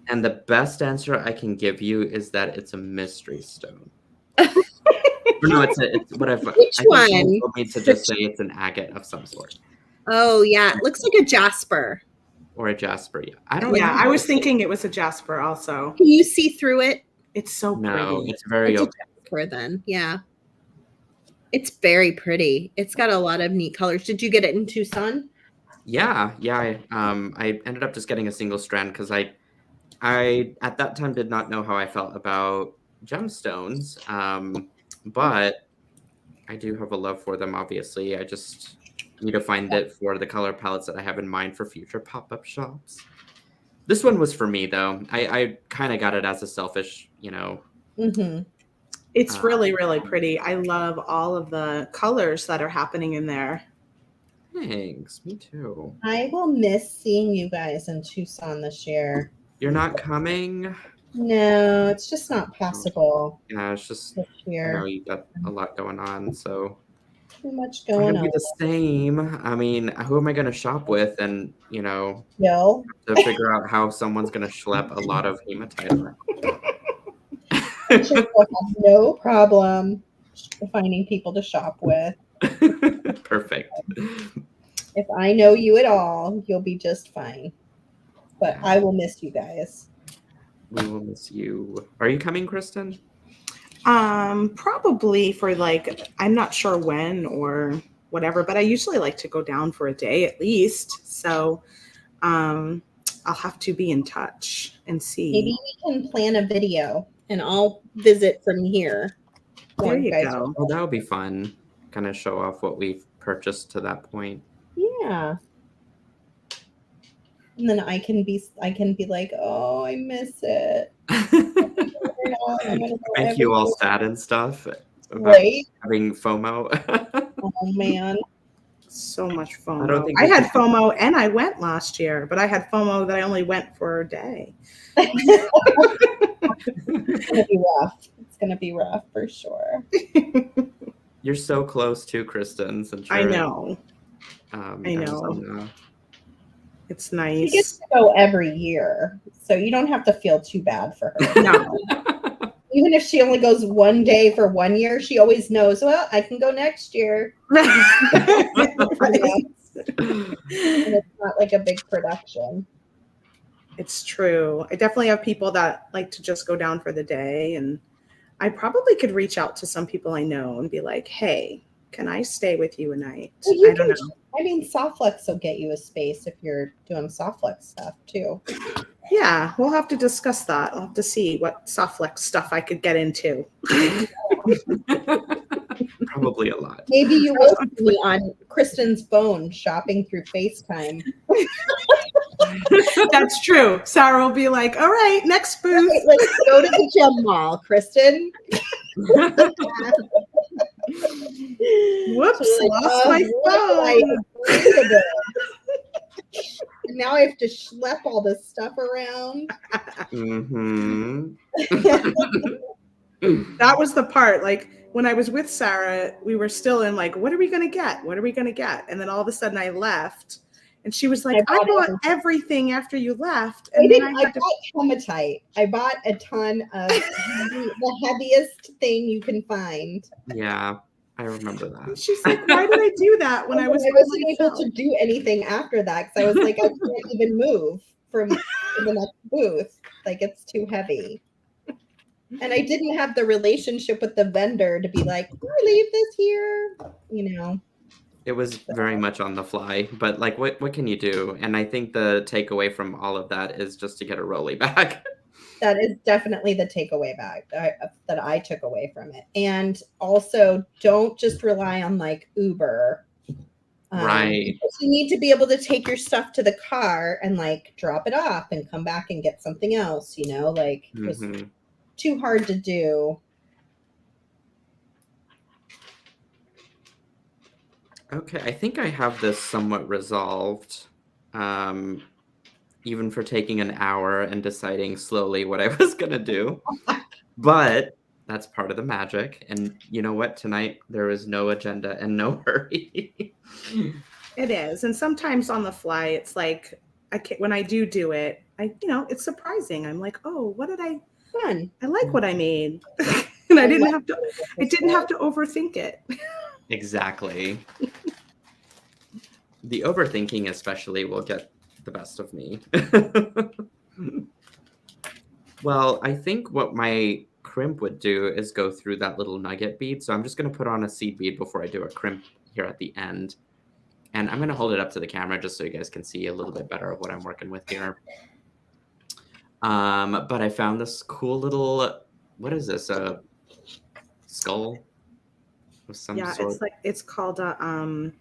And the best answer I can give you is that it's a mystery stone. No, it's whatever. Which one? You told me to just say it's an agate of some sort. Oh yeah, it looks like a jasper. Or a jasper, yeah. I don't know. I was thinking it was a jasper also. Can you see through it? It's so pretty. No, it's very opaque. Jasper then, yeah. It's very pretty. It's got a lot of neat colors. Did you get it in Tucson? Yeah. I ended up just getting a single strand because I at that time did not know how I felt about gemstones. But I do have a love for them, obviously. I just need to find it for the color palettes that I have in mind for future pop-up shops. This one was for me, though. I kind of got it as a selfish, Mm-hmm. It's really, really pretty. I love all of the colors that are happening in there. Thanks. Me too. I will miss seeing you guys in Tucson this year. You're not coming? No, it's just not possible. Yeah, it's just this year. I know you got a lot going on, so too much going on. Be the same. I mean, who am I going to shop with? And Bill, to figure out how someone's going to schlep a lot of hematite around. Have no problem finding people to shop with. Perfect. If I know you at all, you'll be just fine. But I will miss you guys. We will miss you. Are you coming, Kristen? Probably for I'm not sure when or whatever, but I usually like to go down for a day at least. So I'll have to be in touch and see. Maybe we can plan a video and I'll visit from here. There you go. Oh, that would be fun. Kind of show off what we've purchased to that point. Yeah. And then I can be like, oh, I miss it. Make you all sad and stuff. Right? Having FOMO. Oh man. So much FOMO. I had FOMO and I went last year, but I had FOMO that I only went for a day. It's gonna be rough. It's gonna be rough for sure. You're so close to Kristen. Since you're I know. I know. It's nice. She gets to go every year, so you don't have to feel too bad for her. No. Even if she only goes one day for 1 year, she always knows, well, I can go next year. And it's not like a big production. It's true. I definitely have people that like to just go down for the day, and I probably could reach out to some people I know and be like, hey, can I stay with you a night? Well, I don't know. I mean, SilverSilk will get you a space if you're doing SilverSilk stuff too. Yeah, we'll have to discuss that. I'll have to see what SilverSilk stuff I could get into. Probably a lot. Maybe you will see me on Kristen's phone shopping through FaceTime. That's true. Sarah will be like, all right, next booth. Right, let's go to the gem mall, Kristen. Whoops, Like, lost my phone. And now I have to schlep all this stuff around. That was the part. Like when I was with Sara, we were still in like, what are we going to get? What are we going to get? And then all of a sudden I left. And she was like, I bought everything after you left. And I bought hematite. I bought a ton of the heaviest thing you can find. Yeah, I remember that. And she's like, why did I do that when I wasn't able to do anything after that? Because I was like, I can't even move from the next booth. Like, it's too heavy. And I didn't have the relationship with the vendor to be like, can I leave this here? You know. It was very much on the fly, but like, what can you do? And I think the takeaway from all of that is just to get a rolly bag. That is definitely the takeaway bag that I took away from it. And also, don't just rely on like Uber. Right. You need to be able to take your stuff to the car and like drop it off and come back and get something else, you know, like it was too hard to do. Okay, I think I have this somewhat resolved, even for taking an hour and deciding slowly what I was going to do. But that's part of the magic. And you know what? Tonight, there is no agenda and no hurry. It is. And sometimes on the fly, it's like, when I do it, it's surprising. I'm like, oh, what did I... Fun. I like what I made. And I didn't have to overthink it. Exactly. The overthinking especially will get the best of me. Well, I think what my crimp would do is go through that little nugget bead. So I'm just going to put on a seed bead before I do a crimp here at the end. And I'm going to hold it up to the camera just so you guys can see a little bit better of what I'm working with here. But I found this cool little, what is this? A skull of some sort? Yeah, it's called a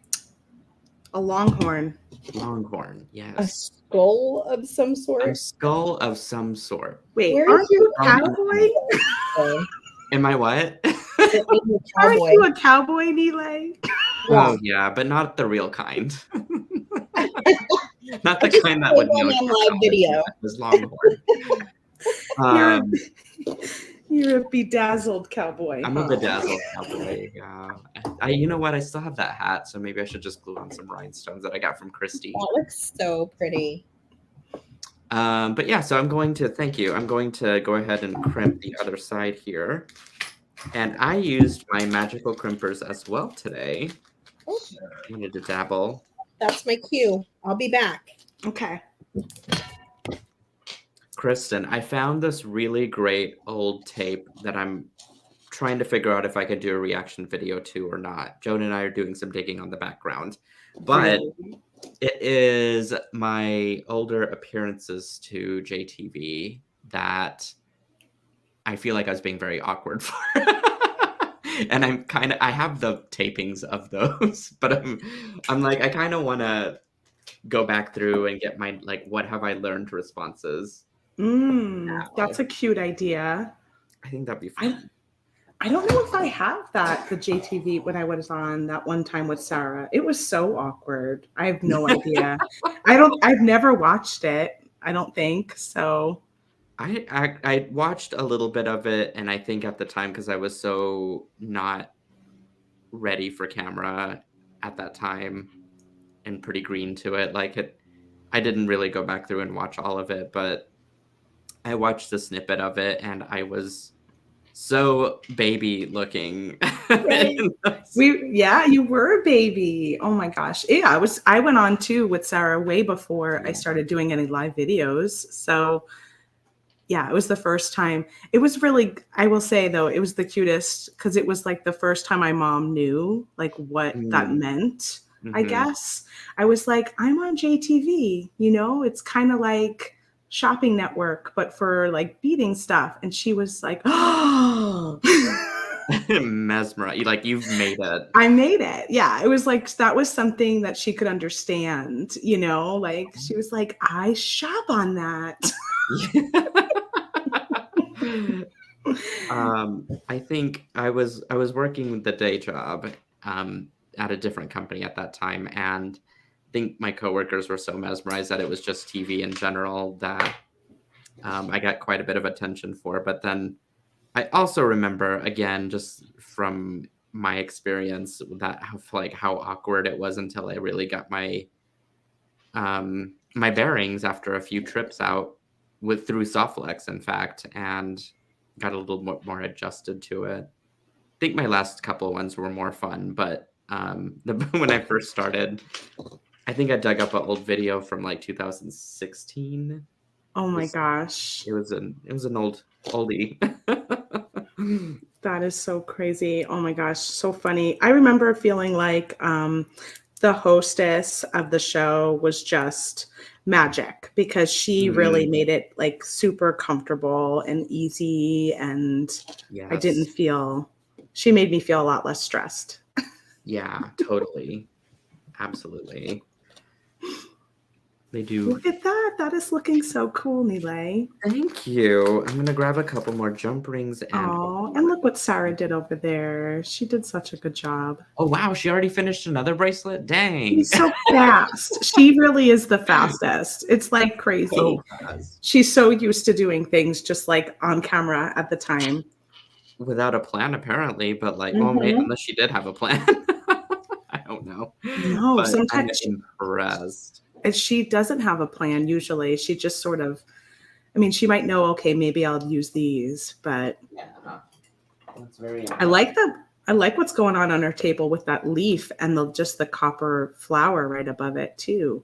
longhorn. Longhorn, yes. A skull of some sort? A skull of some sort. Wait, aren't you a cowboy? Am I what? Aren't you a cowboy, Nile? Oh, yeah, but not the real kind. Not the kind that would know live video. This longhorn. You're a bedazzled cowboy. I'm a bedazzled cowboy. You know what? I still have that hat, so maybe I should just glue on some rhinestones that I got from Christy. That looks so pretty. But yeah, so I'm going to go ahead and crimp the other side here. And I used my magical crimpers as well today. Oh. I needed to dabble. That's my cue. I'll be back. Okay. Kristen, I found this really great old tape that I'm trying to figure out if I could do a reaction video to or not. Joan and I are doing some digging on the background. But it is my older appearances to JTV that I feel like I was being very awkward for. And I have the tapings of those, but I'm like, I kind of want to go back through and get my, like, what have I learned responses. That's a cute idea. I think that'd be fun. I don't know if I have the JTV when I was on that one time with Sara. It was so awkward. I have no idea. I've never watched it, I don't think. So I watched a little bit of it, and I think at the time, because I was so not ready for camera at that time and pretty green to it, I didn't really go back through and watch all of it, but I watched a snippet of it, and I was so baby looking. Right. You were a baby. Oh my gosh. Yeah, I went on too with Sara way before I started doing any live videos. So yeah, it was the first time. It was really, I will say though, it was the cutest because it was like the first time my mom knew like what that meant, I guess. I was like, I'm on JTV, it's kind of like Shopping Network, but for like beading stuff. And she was like, oh, Mesmerized. Like you've made it. I made it. Yeah. It was like, that was something that she could understand, you know, like she was like, I shop on that. I think I was working the day job at a different company at that time, and I think my coworkers were so mesmerized that it was just TV in general that I got quite a bit of attention for. But then I also remember, again, just from my experience, that how awkward it was until I really got my my bearings after a few trips out through Softflex, in fact, and got a little more adjusted to it. I think my last couple of ones were more fun, but when I first started, I think I dug up an old video from like 2016. Oh my gosh. It was an oldie. That is so crazy. Oh my gosh, so funny. I remember feeling like the hostess of the show was just magic because she really made it like super comfortable and easy, and I didn't feel, she made me feel a lot less stressed. Yeah, totally. Absolutely. They do. Look at that. That is looking so cool, Nile. Thank you. I'm going to grab a couple more jump rings. And look what Sara did over there. She did such a good job. Oh, wow. She already finished another bracelet? Dang. She's so fast. She really is the fastest. It's like crazy. So she's so used to doing things just like on camera at the time. Without a plan, apparently. But like, well, maybe, unless she did have a plan. I don't know. No, but sometimes I'm impressed. She doesn't have a plan usually. She just sort of, I mean, she might know, okay, maybe I'll use these, but yeah, that's very I like what's going on her table with that leaf and just the copper flower right above it too.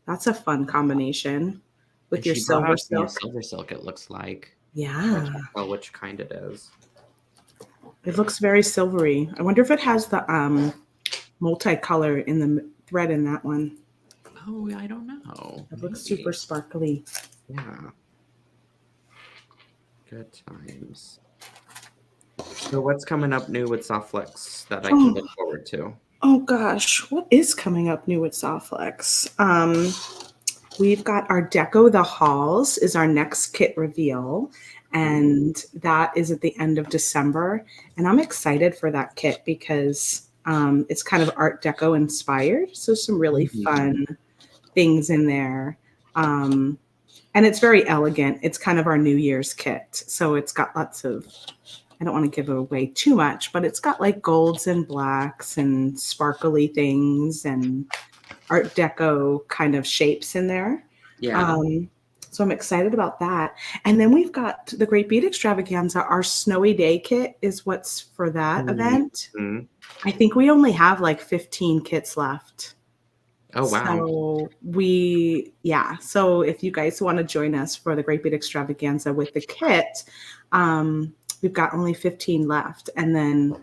That's a fun combination with your SilverSilk. SilverSilk, it looks like. Yeah. I can't tell which kind it is. It looks very silvery. I wonder if it has the multicolor in the thread in that one. Oh, I don't know. It looks super sparkly. Yeah. Good times. So what's coming up new with Softflex that I can look forward to? Oh gosh, what is coming up new with Softflex? We've got our Deco the Halls is our next kit reveal, and that is at the end of December. And I'm excited for that kit because it's kind of Art Deco inspired. So some really fun things in there. And it's very elegant. It's kind of our New Year's kit. So it's got lots of, I don't want to give away too much, but it's got like golds and blacks and sparkly things and Art Deco kind of shapes in there. Yeah. So I'm excited about that. And then we've got the Great Bead Extravaganza. Our Snowy Day kit is what's for that event. I think we only have like 15 kits left. Oh, wow. So so if you guys want to join us for the Great Bead Extravaganza with the kit, we've got only 15 left. And then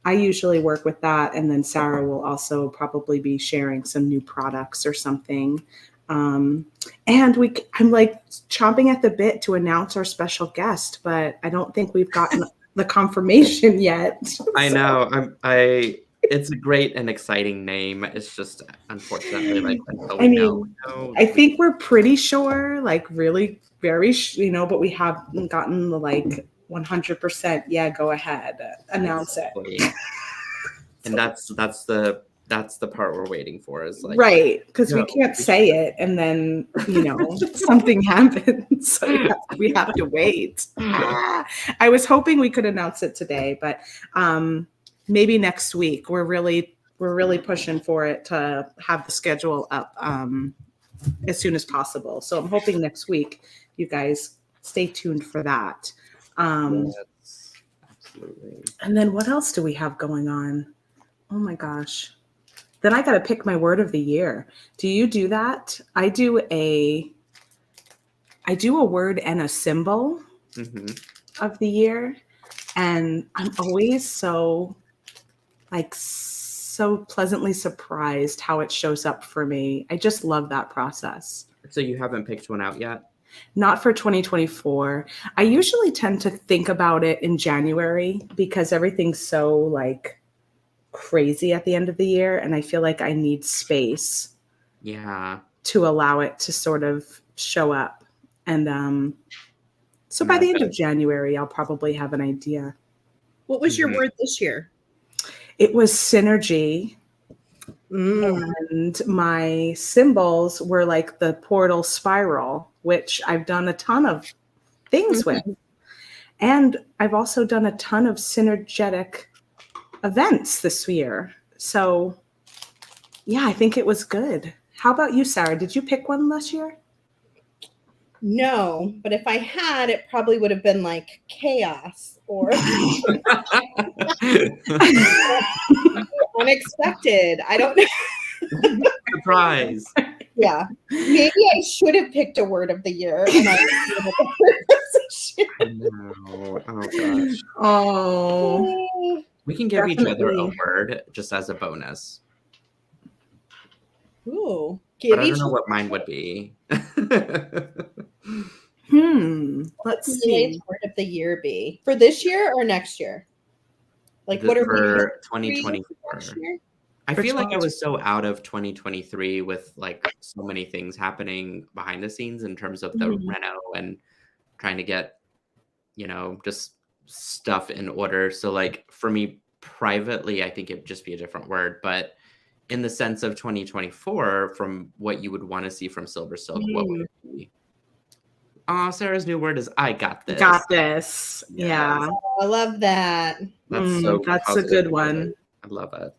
I usually work with that. And then Sara will also probably be sharing some new products or something. And I'm like chomping at the bit to announce our special guest, but I don't think we've gotten the confirmation yet. I know. It's a great and exciting name. It's just unfortunately like I think we're pretty sure, like really very, but we haven't gotten the like 100%. Yeah, go ahead, announce it. And that's the part we're waiting for is like right, because we can't say it and then something happens, so we have to wait. I was hoping we could announce it today, but maybe next week. We're really pushing for it to have the schedule up as soon as possible. So I'm hoping next week you guys stay tuned for that. Yes, absolutely. And then what else do we have going on? Oh my gosh. Then I got to pick my word of the year. Do you do that? I do a word and a symbol of the year. And I'm always so pleasantly surprised how it shows up for me. I just love that process. So you haven't picked one out yet? Not for 2024. I usually tend to think about it in January because everything's so like crazy at the end of the year, and I feel like I need space. Yeah. To allow it to sort of show up. And so by the end of January, I'll probably have an idea. What was your word this year? It was synergy. And my symbols were like the portal spiral, which I've done a ton of things with. And I've also done a ton of synergetic events this year. So yeah, I think it was good. How about you, Sarah? Did you pick one last year? No, but if I had, it probably would have been like chaos or unexpected. I don't know. Surprise. Yeah. Maybe I should have picked a word of the year. And I know. Oh, gosh. Oh. We can give each other a word just as a bonus. Ooh. But I don't know what mine would be. Let's see. Word of the year be for this year or next year? Like what are for 2024? I feel like I was so out of 2023 with like so many things happening behind the scenes in terms of the reno and trying to get, just stuff in order. So like for me privately, I think it'd just be a different word, but in the sense of 2024, from what you would want to see from SilverSilk, what would it be? Oh, Sarah's new word is "I got this." Got this. Yes. Yeah. Oh, I love that. That's a good one. I love it.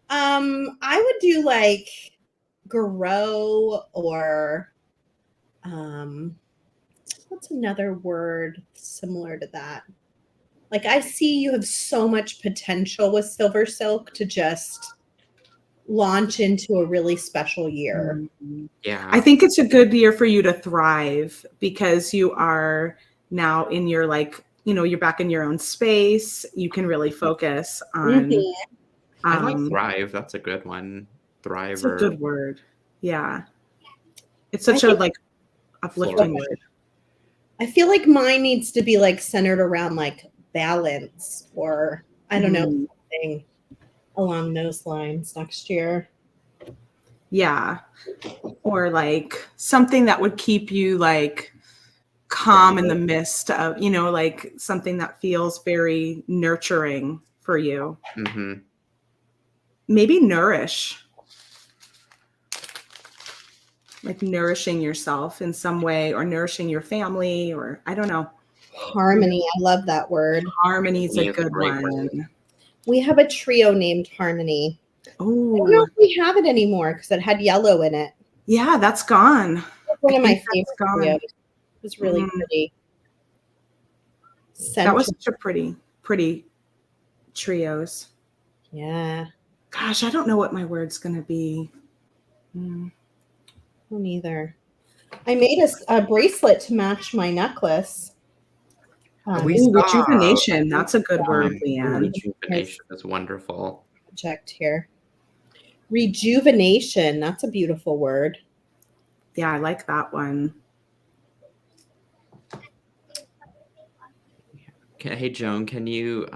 I would do like grow or what's another word similar to that? Like I see you have so much potential with SilverSilk to just launch into a really special year. Yeah. I think it's a good year for you to thrive because you are now in your you're back in your own space. You can really focus on I like thrive. That's a good one. Thrive. It's a good word. Yeah. It's such a like uplifting word. I feel like mine needs to be like centered around like balance or I don't know, something along those lines next year. Yeah. Or like something that would keep you like calm in the midst of, like something that feels very nurturing for you. Maybe nourish. Like nourishing yourself in some way or nourishing your family or I don't know. Harmony. I love that word. Harmony is a good one. We have a trio named Harmony. Oh, I don't know if we have it anymore because it had yellow in it. Yeah, that's gone. That's one of my favorite trios. It was really pretty. That was such a pretty trios. Yeah. Gosh, I don't know what my word's going to be. Me neither. I made a bracelet to match my necklace. Rejuvenation. That's a good word, Leanne. Rejuvenation is wonderful. Project here. Rejuvenation. That's a beautiful word. Yeah, I like that one. Okay, hey, Joan, can you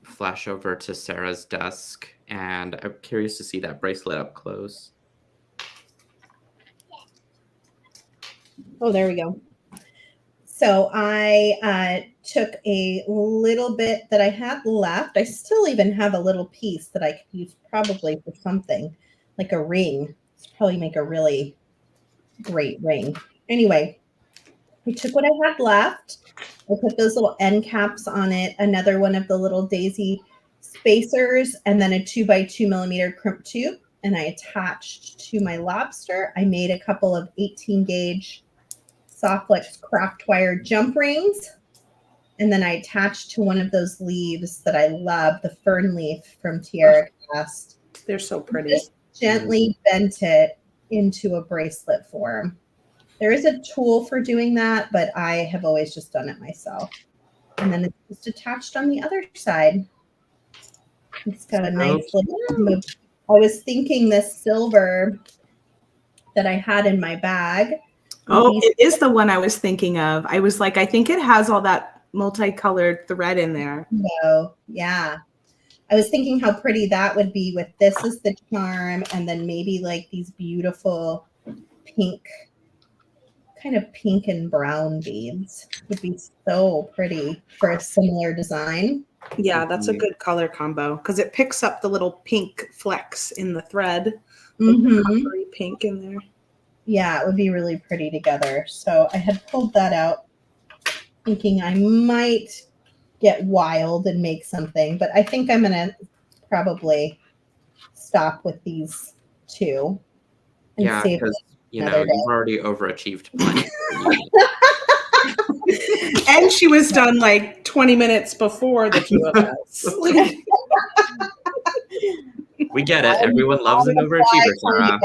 flash over to Sarah's desk? And I'm curious to see that bracelet up close. Oh, there we go. So I took a little bit that I had left. I still even have a little piece that I could use probably for something like a ring. It's probably make a really great ring. Anyway, I took what I had left. I put those little end caps on it, another one of the little daisy spacers, and then a 2x2 millimeter crimp tube. And I attached to my lobster. I made a couple of 18 gauge soft flex craft wire jump rings. And then I attached to one of those leaves that I love, the fern leaf from Tiara Cast. They're so pretty. Just gently bent it into a bracelet form. There is a tool for doing that, but I have always just done it myself. And then it's just attached on the other side. It's got a nice little, I was thinking this silver that I had in my bag Oh, it is the one I was thinking of. I was like, I think it has all that multicolored thread in there. No, yeah. I was thinking how pretty that would be with this as the charm, and then maybe like these beautiful pink, kind of pink and brown beads would be so pretty for a similar design. Yeah, that's a good color combo because it picks up the little pink flecks in the thread. Coppery pink in there. Yeah, it would be really pretty together. So I had pulled that out thinking I might get wild and make something, but I think I'm gonna probably stop with these two and save because you've already overachieved plenty. And she was done like 20 minutes before the two of us. We get it. Everyone loves an overachiever, Sara.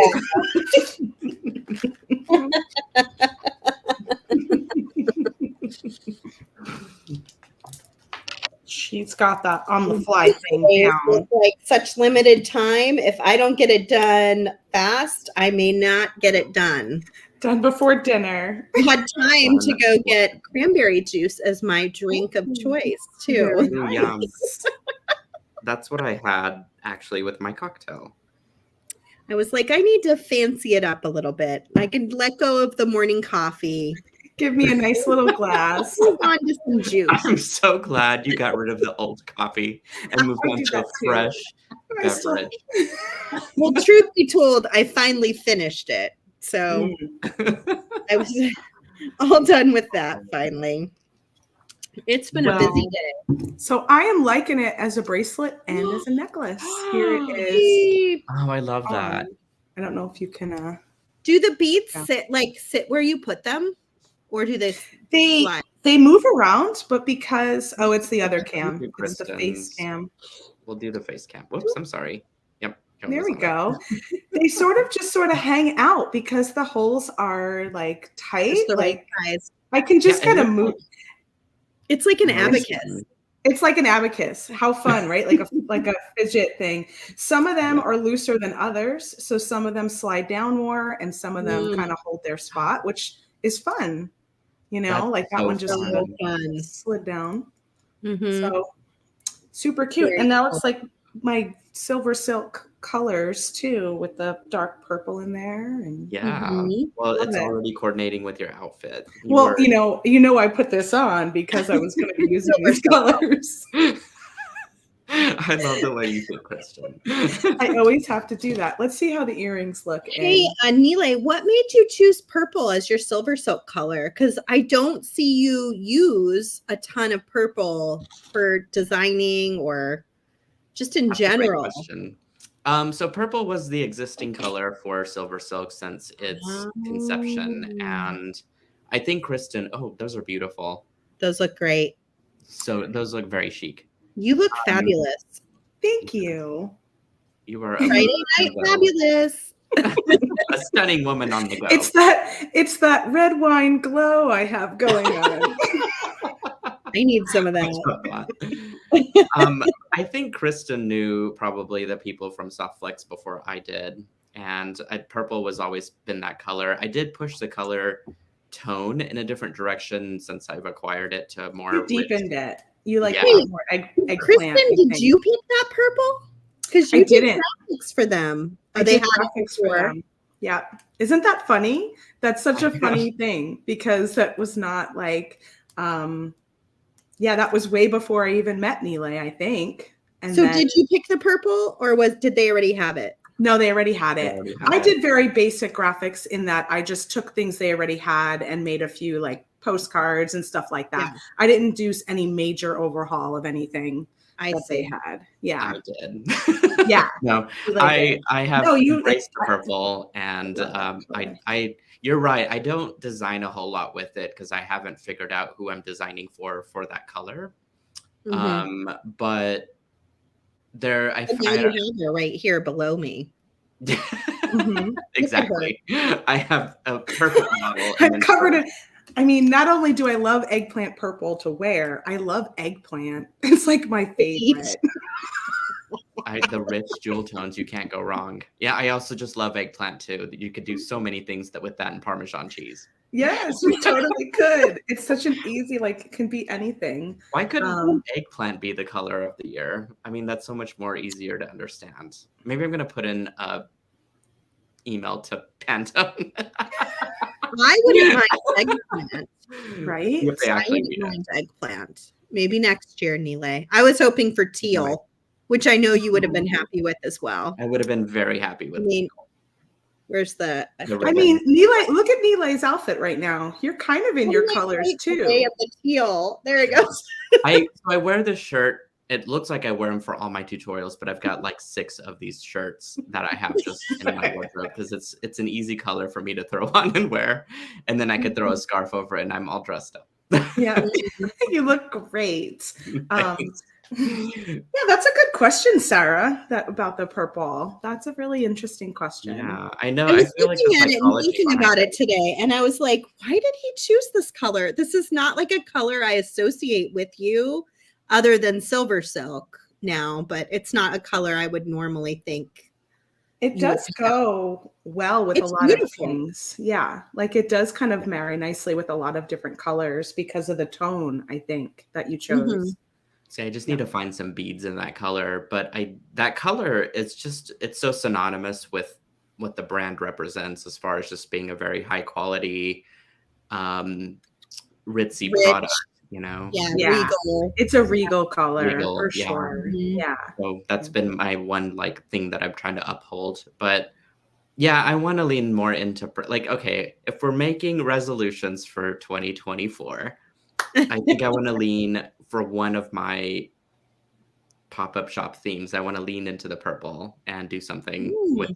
She's got that on the fly thing down. Like such limited time. If I don't get it done fast, I may not get it done. Done before dinner. I had time to go get cranberry juice as my drink of choice too. Nice. Yum. That's what I had actually with my cocktail. I was like, I need to fancy it up a little bit. I can let go of the morning coffee. Give me a nice little glass. Move on to some juice. I'm so glad you got rid of the old coffee and moved on to a fresh beverage. Well, truth be told, I finally finished it. So I was all done with that finally. It's been a busy day. So I am liking it as a bracelet and as a necklace. Here it is. Oh, I love that. I don't know if you can do the beads sit where you put them, or do they they move around, but because it's the other cam. It's the face cam. We'll do the face cam. Whoops, I'm sorry. Yep. There we go. They sort of hang out because the holes are like tight. The right size. I can just kind of move. It's like an abacus. It's like an abacus. How fun, right? Like a fidget thing. Some of them are looser than others, so some of them slide down more, and some of them kind of hold their spot, which is fun. Like that one just slid down. So super cute. Very and now it's like my SilverSilk colors too, with the dark purple in there. And well, it's already coordinating with your outfit. I put this on because I was going to be using these colors. I love the way you said Kristen. I always have to do that. Let's see how the earrings look. Hey, Nile, what made you choose purple as your SilverSilk color? Because I don't see you use a ton of purple for designing or just in general. So purple was the existing color for SilverSilk since its conception. And I think Kristen, those are beautiful. Those look great. So those look very chic. You look fabulous. Thank you. You are Friday night fabulous. A stunning woman on the go. It's that red wine glow I have going on. I need some of that. I think Kristen knew probably the people from Softflex before I did. And purple was always been that color. I did push the color tone in a different direction since I've acquired it to more. You deepened it. You like more eggplant. Kristen, did you pick that purple? Because you did graphics for them. They had graphics for them. Yeah. Isn't that funny? That's such a funny thing because that was not like, that was way before I even met Nile, I think. And so did you pick the purple or did they already have it? No, they already had it. I did very basic graphics in that I just took things they already had and made a few like postcards and stuff like that. Yeah. I didn't do any major overhaul of anything they had. Yeah, I did. Yeah. No, I have embraced the purple, and I you're right. I don't design a whole lot with it because I haven't figured out who I'm designing for that color. But there, I have right here below me. Exactly. I have a perfect model. I've covered it. I mean, not only do I love eggplant purple to wear, I love eggplant. It's like my favorite. The rich jewel tones, you can't go wrong. Yeah, I also just love eggplant too. You could do so many things with that and Parmesan cheese. Yes, you totally could. It's such an easy, like, it can be anything. Why couldn't eggplant be the color of the year? I mean, that's so much more easier to understand. Maybe I'm going to put in a email to Pantone. I wouldn't mind eggplant. Right? If they I actually wouldn't need it. mind eggplant. Maybe next year, Nile. I was hoping for teal, which I know you would have been happy with as well. I would have been very happy with it. Where's the? I mean, Nile, look at Nile's outfit right now. You're kind of in your colors too. The teal. There it goes. I wear this shirt. It looks like I wear them for all my tutorials, but I've got like 6 of these shirts that I have just in my wardrobe because it's an easy color for me to throw on and wear, and then I could throw a scarf over it, and I'm all dressed up. Yeah, you look great. Yeah, that's a good question, Sarah. About the purple. That's a really interesting question. Yeah, I know. I was feel like looking at it and thinking about it today, and I was like, why did he choose this color? This is not like a color I associate with you other than SilverSilk now, but it's not a color I would normally think. It does go well with a lot of things. Yeah, like it does kind of marry nicely with a lot of different colors because of the tone, I think, that you chose. Mm-hmm. See, I just need to find some beads in that color, but that color is it's so synonymous with what the brand represents as far as just being a very high quality, ritzy product, you know? Yeah, regal. It's a regal color for yeah. sure. Yeah. So that's been my one like thing that I'm trying to uphold. But yeah, I want to lean more into like, okay, if we're making resolutions for 2024, I think I want to lean for one of my pop-up shop themes. I want to lean into the purple and do something with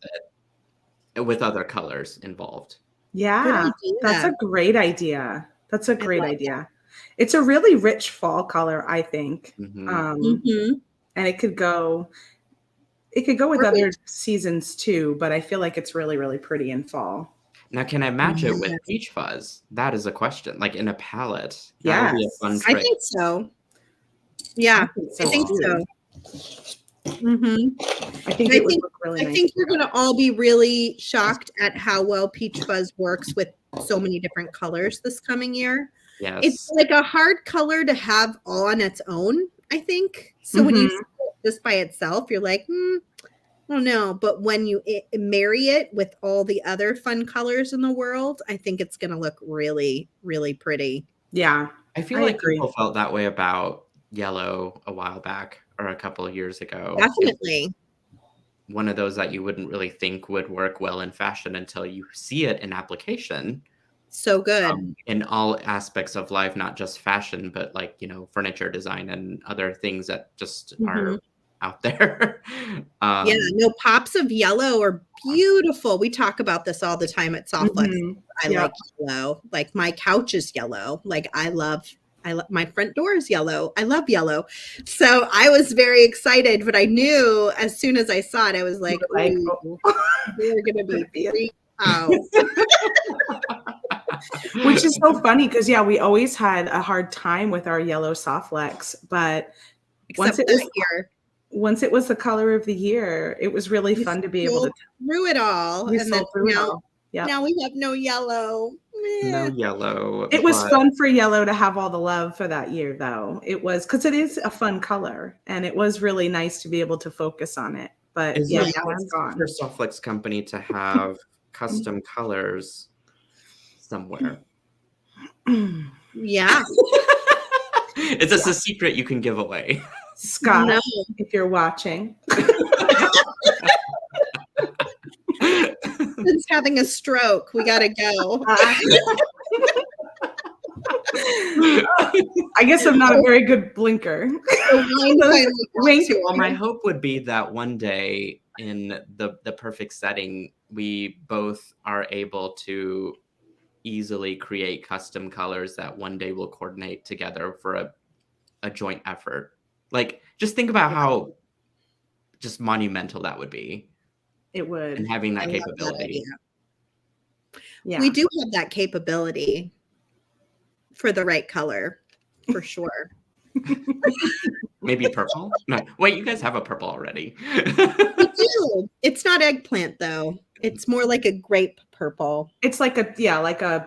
it, with other colors involved. Yeah, that's a great idea. That's a great idea. It's a really rich fall color, I think. And it could go with other seasons too, but I feel like it's really, really pretty in fall. Now, can I match it with peach fuzz? That is a question. Like in a palette. Yeah, that would be a fun trick. I think so. Yeah, I think so. I think it would look really nice. I think you're going to all be really shocked at how well peach fuzz works with so many different colors this coming year. Yes. It's like a hard color to have all on its own, I think. So when you see it just by itself, you're like, I don't know. But when you marry it with all the other fun colors in the world, I think it's going to look really, really pretty. Yeah. I feel like people felt that way about yellow a while back or a couple of years ago. Definitely. One of those that you wouldn't really think would work well in fashion until you see it in application. So good. In all aspects of life, not just fashion, but like, furniture design and other things that just are out there. Pops of yellow are beautiful. We talk about this all the time at Softflex. I like yellow. Like my couch is yellow. Like I love my front door is yellow. I love yellow. So I was very excited, but I knew as soon as I saw it, I was like, we're going to be freaked out. Which is so funny because we always had a hard time with our yellow Softflex, but once it was the color of the year, it was really fun to be able to through it all. And then now we have no yellow. No yellow. It was fun for yellow to have all the love for that year, though. It was because it is a fun color, and it was really nice to be able to focus on it. But now it's gone. For Softflex company to have custom colors somewhere. Yeah. It's a secret you can give away. Scott, if you're watching. It's having a stroke. We gotta go. I guess I'm not a very good blinker. Well, my hope would be that one day in the perfect setting, we both are able to easily create custom colors that one day will coordinate together for a joint effort. Like, just think about how just monumental that would be. It would. And having that capability. Yeah. We do have that capability for the right color, for sure. Maybe purple? No. Wait, you guys have a purple already. We do. It's not eggplant, though. It's more like a grape purple. It's like a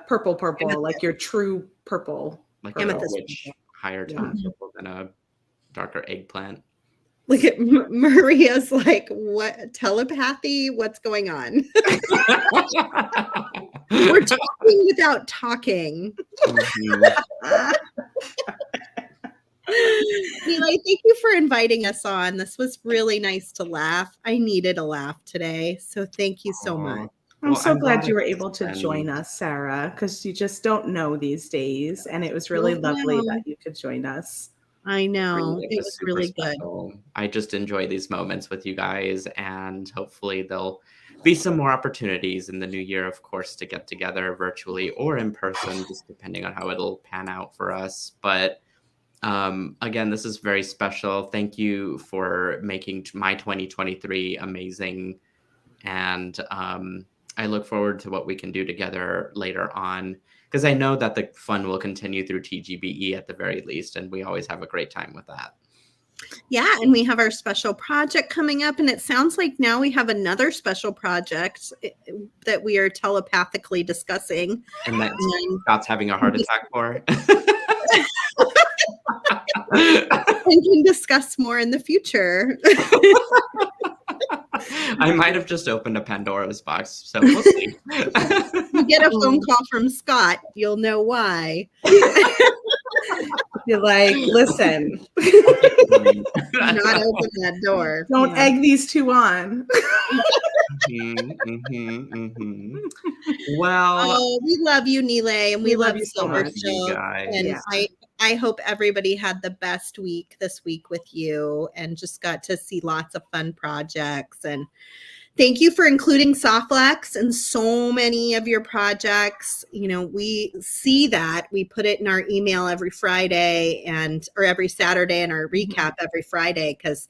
purple, like your true purple. Like Amethyst a rich, higher tone purple than a darker eggplant. Look at Maria's like, what telepathy? What's going on? We're talking without talking. Eli, thank you for inviting us on. This was really nice to laugh. I needed a laugh today. So thank you so much. I'm so glad you were able to join us, Sarah, because you just don't know these days. And it was really lovely that you could join us. I know. It was really good. I just enjoy these moments with you guys, and hopefully there'll be some more opportunities in the new year, of course, to get together virtually or in person, just depending on how it'll pan out for us. But again, this is very special. Thank you for making my 2023 amazing. And I look forward to what we can do together later on, because I know that the fun will continue through TGBE at the very least, and we always have a great time with that. Yeah, and we have our special project coming up, and it sounds like now we have another special project that we are telepathically discussing. And that Scott's having a heart attack for. We can discuss more in the future. I might have just opened a Pandora's box, so we'll see. You get a phone call from Scott, you'll know why. You're like, listen. Not open that door. Don't egg these two on. Well, we love you, Nile, and we love you so much, you guys. And I hope everybody had the best week this week with you and just got to see lots of fun projects. And thank you for including Softlex in so many of your projects. You know, we see that. We put it in our email every Friday or every Saturday, and our recap every Friday, because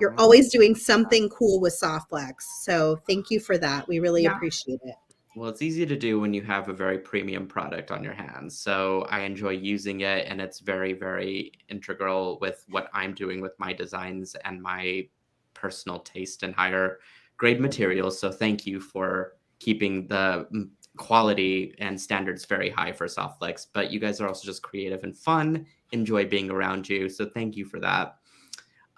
you're always doing something cool with Softlex. So thank you for that. We really appreciate it. Well, it's easy to do when you have a very premium product on your hands. So I enjoy using it, and it's very, very integral with what I'm doing with my designs and my personal taste in higher grade materials. So thank you for keeping the quality and standards very high for Softlex. But you guys are also just creative and fun, enjoy being around you. So thank you for that.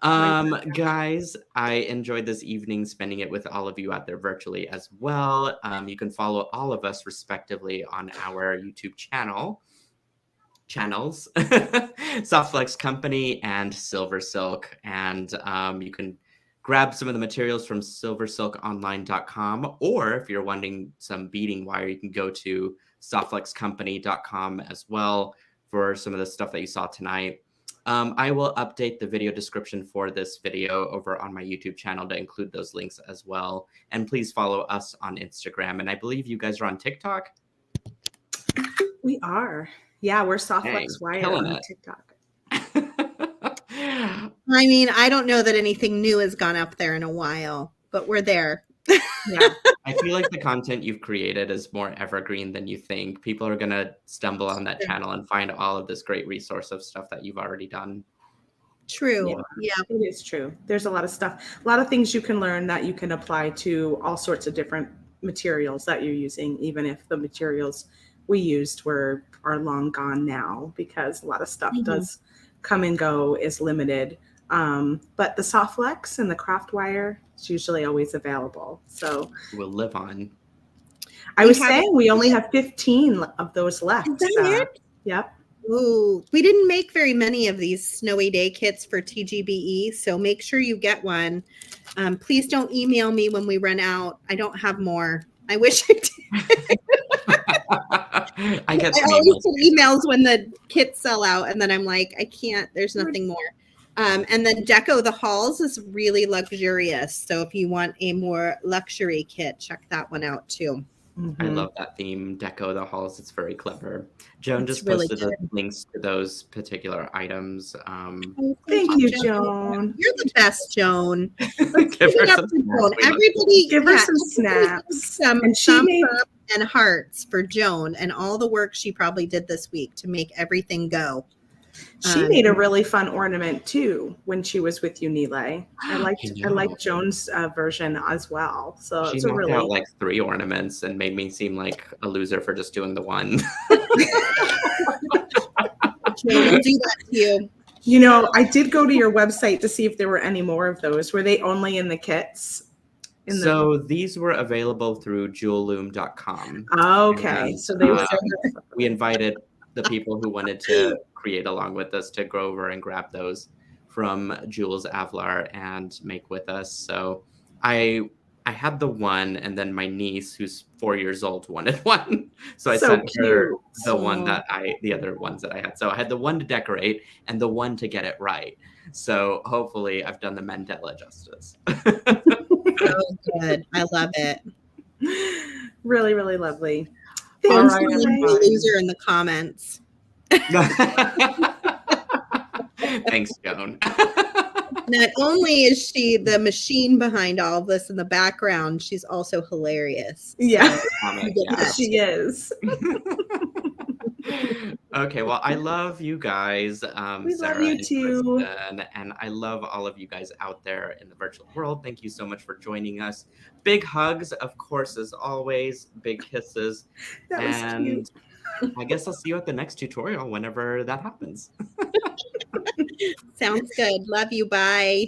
Guys, I enjoyed this evening spending it with all of you out there virtually as well. You can follow all of us respectively on our YouTube channels, Softlex Company and SilverSilk. And you can grab some of the materials from silversilkonline.com, or if you're wanting some beading wire, you can go to softlexcompany.com as well for some of the stuff that you saw tonight. I will update the video description for this video over on my YouTube channel to include those links as well. And please follow us on Instagram. And I believe you guys are on TikTok. We are. Yeah, we're Softlex Wire on TikTok. I mean, I don't know that anything new has gone up there in a while, but we're there. Yeah. I feel like the content you've created is more evergreen than you think. People are going to stumble on that channel and find all of this great resource of stuff that you've already done. True. Yeah, it is true. There's a lot of stuff, a lot of things you can learn that you can apply to all sorts of different materials that you're using, even if the materials we used are long gone now, because a lot of stuff does come and go, is limited. But the Softlex and the craft wire is usually always available. So we'll live on. I was saying we only have 15 of those left. Is that it? Yep. Ooh, we didn't make very many of these snowy day kits for TGBE, so make sure you get one. Please don't email me when we run out. I don't have more. I wish I did. I get always get emails when the kits sell out, and then I'm like, I can't. There's nothing more. And then Deco the Halls is really luxurious. So if you want a more luxury kit, check that one out too. I love that theme, Deco the Halls. It's very clever. Joan It's just really posted the links to those particular items. Thank you, Joan. You're the best, Joan. Give her some Joan. Everybody give her some snaps. And she made and hearts for Joan and all the work she probably did this week to make everything go. She made a really fun ornament too when she was with you, Nile. I liked Joan's version as well. So she knocked out like 3 ornaments and made me seem like a loser for just doing the one. We'll do that to you. You know, I did go to your website to see if there were any more of those. Were they only in the kits? So these were available through jewelloom.com. Okay. And, so they were we invited the people who wanted to create along with us to go over and grab those from Jules Avlar and make with us. So I had the one, and then my niece, who's 4 years old, wanted one. So I sent her the the other ones that I had. So I had the one to decorate and the one to get it right. So hopefully I've done the Mandela justice. So good. I love it. Really, really lovely. Thanks for being the loser in the comments. Thanks, Joan. Not only is she the machine behind all of this in the background, she's also hilarious. Yeah, yeah. She is. Okay, well, I love you guys. We Sarah love you and too. Kristen, and I love all of you guys out there in the virtual world. Thank you so much for joining us. Big hugs, of course, as always. Big kisses. That was cute. I guess I'll see you at the next tutorial whenever that happens. Sounds good. Love you. Bye.